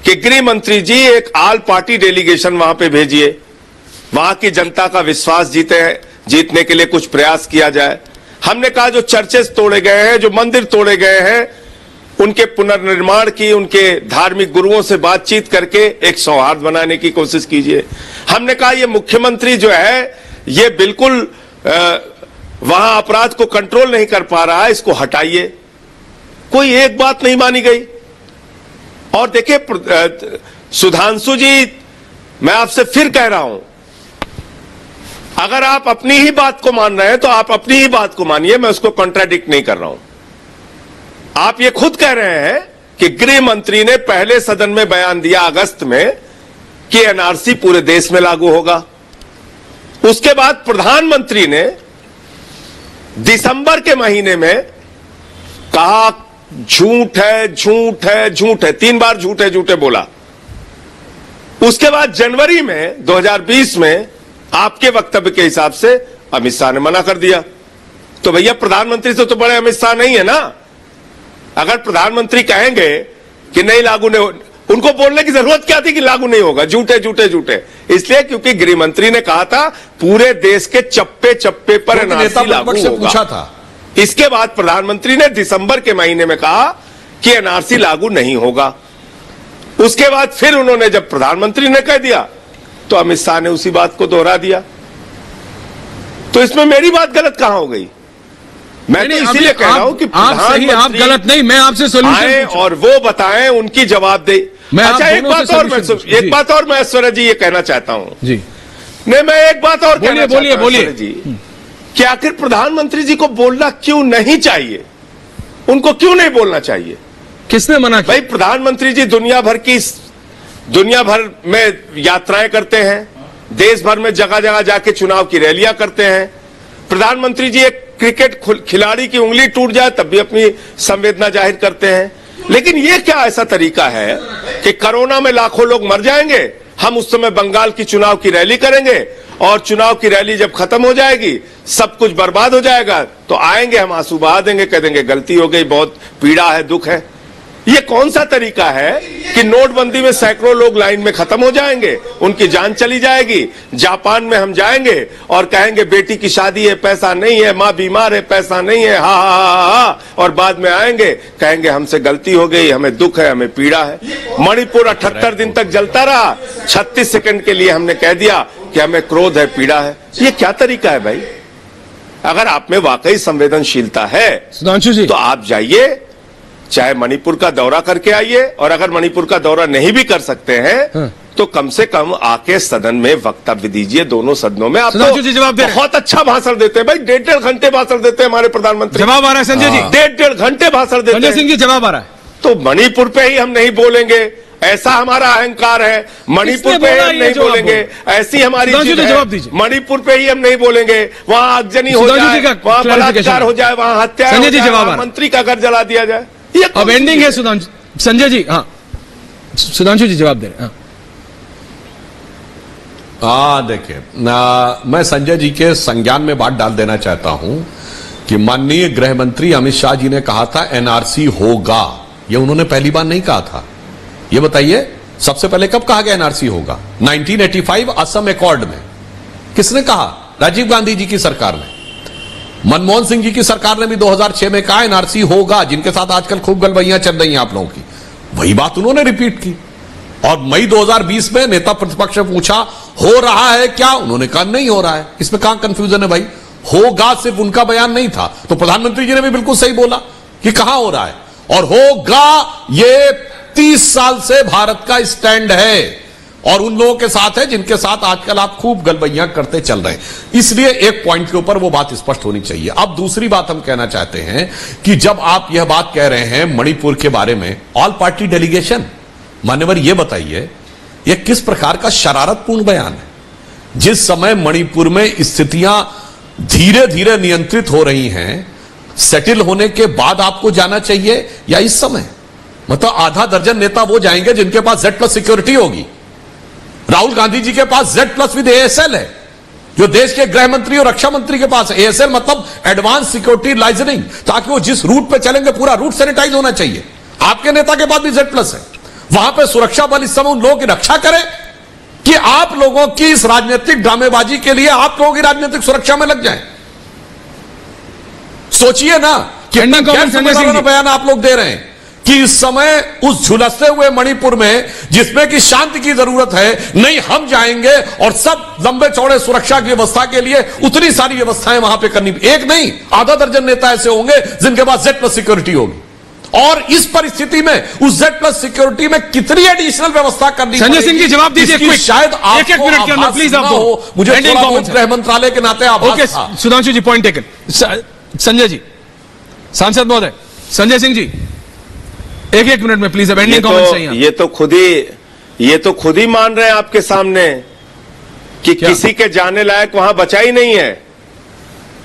[SPEAKER 6] कि गृह मंत्री जी एक ऑल पार्टी डेलीगेशन वहां पे भेजिए, वहां की जनता का विश्वास जीतने के लिए कुछ प्रयास किया जाए। हमने कहा जो चर्चेस तोड़े गए हैं, जो मंदिर तोड़े गए हैं, उनके पुनर्निर्माण की, उनके धार्मिक गुरुओं से बातचीत करके एक सौहार्द बनाने की कोशिश कीजिए। हमने कहा ये मुख्यमंत्री जो है ये बिल्कुल वहां अपराध को कंट्रोल नहीं कर पा रहा है, इसको हटाइए। कोई एक बात नहीं मानी गई। और देखिए सुधांशु जी, मैं आपसे फिर कह रहा हूं, अगर आप अपनी ही बात को मान रहे हैं तो आप अपनी ही बात को मानिए, मैं उसको कॉन्ट्राडिक्ट नहीं कर रहा हूं। आप ये खुद कह रहे हैं कि गृह मंत्री ने पहले सदन में बयान दिया अगस्त में कि एनआरसी पूरे देश में लागू होगा। उसके बाद प्रधानमंत्री ने दिसंबर के महीने में कहा झूठ है, झूठ है, झूठ है, 3 बार झूठे झूठे बोला। उसके बाद जनवरी में 2020 में आपके वक्तव्य के हिसाब से अमित शाह ने मना कर दिया। तो भैया प्रधानमंत्री से तो बड़े अमित शाह नहीं है ना। अगर प्रधानमंत्री कहेंगे कि नहीं लागू नहीं, उनको बोलने की जरूरत क्या थी कि लागू नहीं होगा, झूठे झूठे झूठे। इसलिए क्योंकि गृह मंत्री ने कहा था पूरे देश के चप्पे चप्पे पर एनआरसी लागू होगा।
[SPEAKER 7] पूछा था।
[SPEAKER 6] इसके बाद प्रधानमंत्री ने दिसंबर के महीने में कहा कि एनआरसी लागू नहीं होगा। उसके बाद फिर उन्होंने जब प्रधानमंत्री ने कह दिया तो अमित शाह ने उसी बात को दोहरा दिया। तो इसमें मेरी बात गलत कहां हो गई? मैं तो इसीलिए कह रहा हूं कि
[SPEAKER 1] आप गलत नहीं, मैं आपसे
[SPEAKER 6] आए और वो बताएं, उनकी जवाब दे। अच्छा, एक बात और मैं ऐश्वर्या जी ये कहना चाहता हूं जी। नहीं, मैं एक बात और कहना चाहता हूं ऐश्वर्या जी कि आखिर प्रधानमंत्री जी को बोलना क्यों नहीं चाहिए? उनको क्यों नहीं बोलना चाहिए?
[SPEAKER 1] किसने मना किया?
[SPEAKER 6] भाई प्रधानमंत्री जी दुनिया भर में यात्राएं करते हैं, देश भर में जगह जगह जाके चुनाव की रैलियां करते हैं। प्रधानमंत्री जी एक क्रिकेट खिलाड़ी की उंगली टूट जाए तब भी अपनी संवेदना जाहिर करते हैं। लेकिन ये क्या ऐसा तरीका है कि कोरोना में लाखों लोग मर जाएंगे, हम उस समय बंगाल की चुनाव की रैली करेंगे और चुनाव की रैली जब खत्म हो जाएगी, सब कुछ बर्बाद हो जाएगा, तो आएंगे हम आंसू बहा देंगे, कह देंगे गलती हो गई, बहुत पीड़ा है, दुख है। ये कौन सा तरीका है कि नोटबंदी में सैकड़ों लोग लाइन में खत्म हो जाएंगे, उनकी जान चली जाएगी। जापान में हम जाएंगे और कहेंगे बेटी की शादी है, पैसा नहीं है, मां बीमार है, पैसा नहीं है, हा हा हा हा, और बाद में आएंगे कहेंगे हमसे गलती हो गई, हमें दुख है, हमें पीड़ा है। मणिपुर 78 दिन तक जलता रहा, 36 सेकंड के लिए हमने कह दिया कि हमें क्रोध है, पीड़ा है। ये क्या तरीका है भाई? अगर आप में वाकई संवेदनशीलता है
[SPEAKER 1] सुधांशु जी,
[SPEAKER 6] तो आप जाइए, चाहे मणिपुर का दौरा करके आइए, और अगर मणिपुर का दौरा नहीं भी कर सकते हैं तो कम से कम आके सदन में वक्तव्य दीजिए, दोनों सदनों में। आप तो
[SPEAKER 1] जवाब दे
[SPEAKER 6] बहुत अच्छा भाषण देते हैं भाई, 1.5 घंटे भाषण देते हैं हमारे प्रधानमंत्री।
[SPEAKER 1] जवाब आ रहा है संजय जी,
[SPEAKER 6] 1.5 घंटे भाषण देते हैं।
[SPEAKER 1] संजय सिंह जी जवाब आ रहा है।
[SPEAKER 6] तो मणिपुर पे ही हम नहीं बोलेंगे, ऐसा हमारा अहंकार है। मणिपुर पे ही हम नहीं बोलेंगे, ऐसी हमारी चीज है। मणिपुर पे ही हम नहीं बोलेंगे, वहां आगजनी हो जाए, वहां बलात्कार हो जाए, वहां हत्या हो जाए, मंत्री का घर जला दिया जाए।
[SPEAKER 1] अब एंडिंग है सुधांशु। संजय जी, हाँ सुधांशु जी जवाब दे रहे हैं।
[SPEAKER 7] देखिए, मैं संजय जी के संज्ञान में बात डाल देना चाहता हूं कि माननीय गृह मंत्री अमित शाह जी ने कहा था एनआरसी होगा। ये उन्होंने पहली बार नहीं कहा था। ये बताइए सबसे पहले कब कहा गया एनआरसी होगा? 1985 असम एकॉर्ड में। किसने कहा? राजीव गांधी जी की सरकार ने। मनमोहन सिंह जी की सरकार ने भी 2006 में कहा एनआरसी होगा, जिनके साथ आजकल खूब गलबैयां चल रही हैं आप लोगों की। वही बात उन्होंने रिपीट की। और मई 2020 में नेता प्रतिपक्ष ने पूछा हो रहा है क्या? उन्होंने कहा नहीं हो रहा है। इसमें कहां कंफ्यूजन है भाई? होगा सिर्फ उनका बयान नहीं था, तो प्रधानमंत्री जी ने भी बिल्कुल सही बोला कि कहां हो रहा है। और होगा, ये 30 साल से भारत का स्टैंड है और उन लोगों के साथ है जिनके साथ आजकल आप खूब गलबैयां करते चल रहे हैं। इसलिए एक पॉइंट के ऊपर वो बात स्पष्ट होनी चाहिए। अब दूसरी बात हम कहना चाहते हैं कि जब आप यह बात कह रहे हैं मणिपुर के बारे में, ऑल पार्टी डेलीगेशन, मान्यवर ये बताइए यह किस प्रकार का शरारतपूर्ण बयान है? जिस समय मणिपुर में स्थितियां धीरे धीरे नियंत्रित हो रही हैं, सेटल होने के बाद आपको जाना चाहिए या इस समय? मतलब आधा दर्जन नेता वो जाएंगे जिनके पास Z+ सिक्योरिटी होगी। राहुल गांधी जी के पास Z+ विद ASL है, जो देश के गृह मंत्री और रक्षा मंत्री के पास है। ASL मतलब एडवांस सिक्योरिटी लाइजनिंग, ताकि वो जिस रूट पे चलेंगे पूरा रूट सैनिटाइज होना चाहिए। आपके नेता के पास भी Z+ है। वहां पे सुरक्षा बल इस समय उन लोगों की रक्षा करे कि आप लोगों की इस राजनीतिक ड्रामेबाजी के लिए आप लोगों की राजनीतिक सुरक्षा में लग जाए। सोचिए ना कि बयान आप लोग दे रहे हैं कि इस समय उस झुलसते हुए मणिपुर में, जिसमें कि शांति की जरूरत है, नहीं हम जाएंगे और सब लंबे चौड़े सुरक्षा की व्यवस्था के लिए उतनी सारी व्यवस्थाएं वहां पे करनी। एक नहीं, आधा दर्जन नेता ऐसे होंगे जिनके पास Z+ सिक्योरिटी होगी। और इस परिस्थिति में उस Z+ सिक्योरिटी में कितनी एडिशनल व्यवस्था करनी
[SPEAKER 1] संजय सिंह जी जवाब दीजिए,
[SPEAKER 7] इसकी
[SPEAKER 1] quick।
[SPEAKER 7] शायद
[SPEAKER 1] एक एक मिनट के अंदर प्लीज आप दो।
[SPEAKER 7] मुझे
[SPEAKER 1] Ending
[SPEAKER 7] थोड़ा
[SPEAKER 1] comments
[SPEAKER 7] बहुत गृह मंत्रालय के नाते आभास
[SPEAKER 1] ओके
[SPEAKER 7] था।
[SPEAKER 1] सुधांशु जी, पॉइंट टेकन। संजय जी, सांसद महोदय, संजय सिंह जी, एक एक मिनट में प्लीज अब एंडिंग कमेंट चाहिए।
[SPEAKER 6] ये तो खुद ही मान रहे हैं आपके सामने कि किसी के जाने लायक वहां बचा ही नहीं है।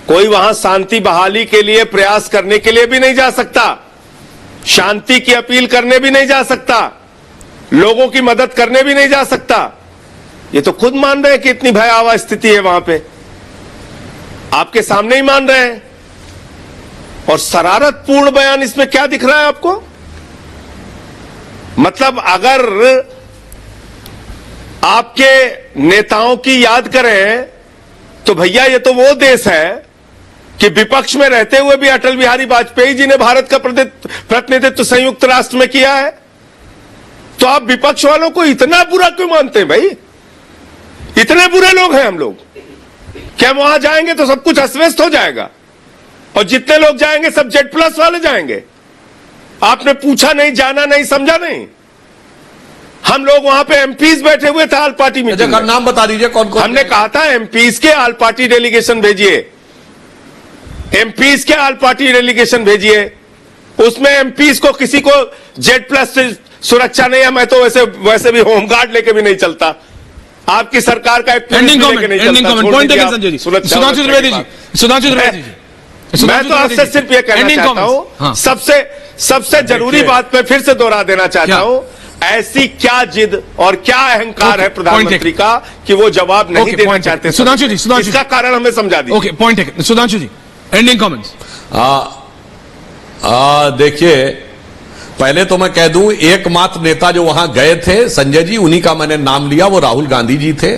[SPEAKER 6] कोई वहां शांति बहाली के लिए प्रयास करने के लिए भी नहीं जा सकता, शांति की अपील करने भी नहीं जा सकता, लोगों की मदद करने भी नहीं जा सकता। ये तो खुद मान रहे हैं कि इतनी भयावह स्थिति है वहां पे, आपके सामने ही मान रहे हैं। और शरारतपूर्ण बयान इसमें क्या दिख रहा है आपको? मतलब अगर आपके नेताओं की याद करें तो भैया ये तो वो देश है कि विपक्ष में रहते हुए भी अटल बिहारी वाजपेयी जी ने भारत का प्रतिनिधित्व संयुक्त राष्ट्र में किया है। तो आप विपक्ष वालों को इतना बुरा क्यों मानते हैं भाई? इतने बुरे लोग हैं हम लोग? क्या वहां जाएंगे तो सब कुछ अस्त-व्यस्त हो जाएगा और जितने लोग जाएंगे सब Z+ वाले जाएंगे? आपने पूछा नहीं, जाना नहीं, समझा नहीं। हम लोग वहां पे एमपीज बैठे हुए थे, ऑल पार्टी मीटिंग में।
[SPEAKER 7] नाम बता दीजिए कौन कौन। हमने
[SPEAKER 6] कहा था एमपीज के ऑल पार्टी डेलीगेशन भेजिए, एमपीज के ऑल पार्टी डेलीगेशन भेजिए। उसमें एमपीज को किसी को Z+ सुरक्षा नहीं है। मैं तो वैसे भी होमगार्ड लेके भी नहीं चलता। आपकी सरकार का एक
[SPEAKER 1] ending comment point taken Sanjay ji. Sudhanshu Trivedi ji, Sudhanshu Trivedi ji,
[SPEAKER 6] मैं तो आपसे सिर्फ ये कहना चाहता हूं, सबसे जरूरी बात मैं फिर से दोहरा देना चाहता हूं, ऐसी क्या जिद और क्या अहंकार है प्रधानमंत्री का कि वो जवाब नहीं देना चाहते?
[SPEAKER 1] सुधांशु जी, सुधांशु,
[SPEAKER 6] इसका कारण हमें समझा दीजिए।
[SPEAKER 1] Okay, point taken. Sudhanshu ji, ending comments.
[SPEAKER 7] देखिए, पहले तो मैं कह दूं, एकमात्र नेता जो वहां गए थे संजय जी, उन्हीं का मैंने नाम लिया, वो राहुल गांधी जी थे।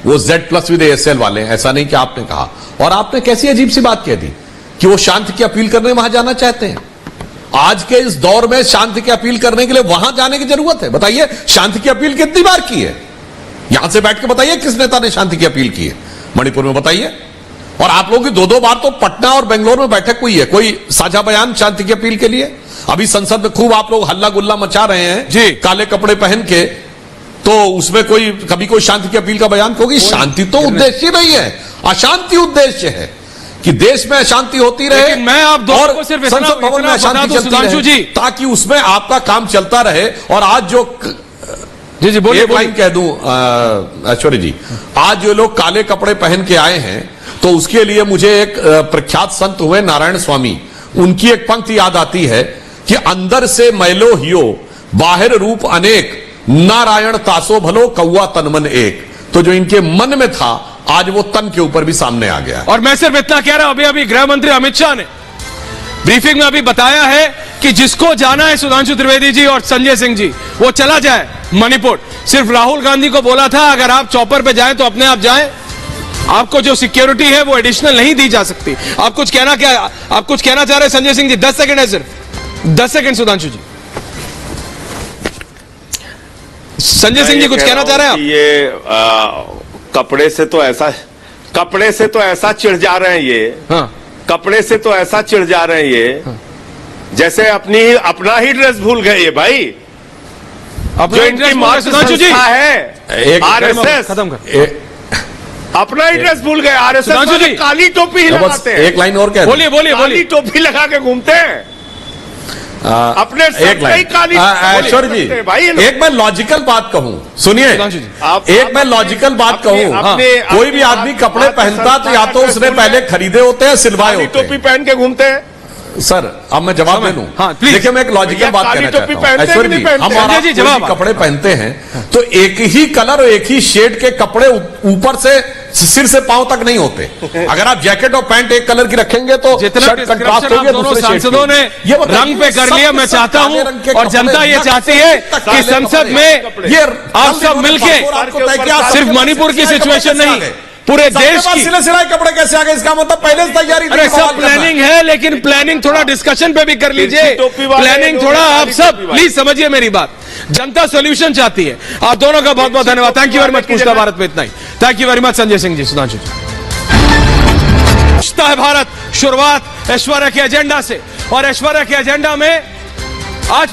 [SPEAKER 7] वो Z+ विद ASL वाले हैं, ऐसा नहीं कि आपने कहा। और आपने कैसी अजीब सी बात कह दी कि वो शांति की अपील करने वहां जाना चाहते हैं। आज के इस दौर में शांति की अपील करने के लिए वहां जाने की जरूरत है? बताइए, शांति की अपील कितनी बार की है? यहां से बैठ के बताइए किस नेता ने शांति की अपील की है मणिपुर में, बताइए। और आप लोगों की 2-2 बार तो पटना और बेंगलोर में बैठक हुई है। कोई साझा बयान शांति की अपील के लिए? अभी संसद में खूब आप लोग हल्ला गुल्ला मचा रहे हैं जी, काले कपड़े पहन के, तो उसमें कभी कोई शांति की अपील का बयान? क्योंकि शांति तो उद्देश्य नहीं है, अशांति उद्देश्य है कि देश में अशांति होती रहे।
[SPEAKER 1] मैं आप दोनों को सिर्फ
[SPEAKER 7] संसद भवन में अशांति चलती रहे, ताकि उसमें आपका काम चलता रहे। और आज जो
[SPEAKER 1] जी बोलिए,
[SPEAKER 7] एक लाइन कह दूं ऐश्वर्य जी, आज जो लोग काले कपड़े पहन के आए हैं, तो उसके लिए मुझे एक प्रख्यात संत हुए नारायण स्वामी, उनकी एक पंक्ति याद आती है कि अंदर से मैलो हियो, बाहर रूप अनेक, नारायण तासो भलो, कौआ तन मन एक। तो जो इनके मन में था, आज वो तन के ऊपर भी सामने आ गया।
[SPEAKER 1] और मैं सिर्फ इतना कह रहा हूं, अभी गृह मंत्री अमित शाह ने ब्रीफिंग में अभी बताया है कि जिसको जाना है सुधांशु त्रिवेदी जी और संजय सिंह जी, वो चला जाए मणिपुर। सिर्फ राहुल गांधी को बोला था अगर आप चॉपर पे जाएं तो अपने आप जाएं, आपको जो सिक्योरिटी है वो एडिशनल नहीं दी जा सकती। आप कुछ कहना चाह रहे हैं संजय सिंह जी? 10 सेकंड है, सिर्फ 10 सेकंड। सुधांशु जी, संजय सिंह जी कुछ कहना चाह रहे हैं आप?
[SPEAKER 6] ये कपड़े से तो ऐसा चिढ़ जा रहे हैं ये।
[SPEAKER 1] हाँ।
[SPEAKER 6] कपड़े से तो ऐसा चिढ़ जा रहे हैं ये। हाँ। जैसे अपना ही ड्रेस भूल गए ये भाई। जो इनकी मार्क्स संस्था है RSS,
[SPEAKER 1] खत्म कर,
[SPEAKER 6] अपना ही ड्रेस भूल गए। RSS वाले काली टोपी ही लगाते हैं।
[SPEAKER 7] एक लाइन और क्या?
[SPEAKER 1] बोलिए।
[SPEAKER 6] काली टोपी लगा के घूमते हैं अपने
[SPEAKER 7] ऐश्वर्य जी, एक मैं लॉजिकल बात कहूं, सुनिए, एक मैं लॉजिकल बात कहूं, कोई भी आदमी कपड़े पहनता तो या तो उसने पहले खरीदे होते हैं, सिलवाए होते हैं।
[SPEAKER 6] टोपी पहन के घूमते हैं।
[SPEAKER 7] सर, अब मैं जवाब दे दूं। देखिए, मैं एक लॉजिकल बात कहना चाहता हूं ऐश्वर्य जी, हम कपड़े पहनते हैं तो एक ही कलर और एक ही शेड के कपड़े ऊपर से सिर से पांव तक नहीं होते। अगर आप जैकेट और पैंट एक कलर की रखेंगे तो
[SPEAKER 1] जितना कंट्रास्ट होगा, दोनों सांसदों ने रंग पे कर लिया। मैं चाहता हूं और जनता ये चाहती है कि संसद में ये आप सब मिलके, सिर्फ मणिपुर की सिचुएशन नहीं, पूरे देश की
[SPEAKER 7] सिलाई कपड़े कैसे आ गए, इसका मतलब पहले से तैयारी।
[SPEAKER 1] अरे सब प्लानिंग है, लेकिन प्लानिंग थोड़ा डिस्कशन पे भी कर लीजिए। प्लानिंग थोड़ा, आप सब प्लीज समझिए मेरी बात। जनता सॉल्यूशन चाहती है। आप दोनों का बहुत बहुत धन्यवाद। Thank you very much. पूछता भारत में इतना ही। Thank you very much Sanjay Singh ji, Sudhanshu ji. पूछता है भारत शुरुआत ऐश्वर्या के एजेंडा से, और ऐश्वर्या के एजेंडा में आज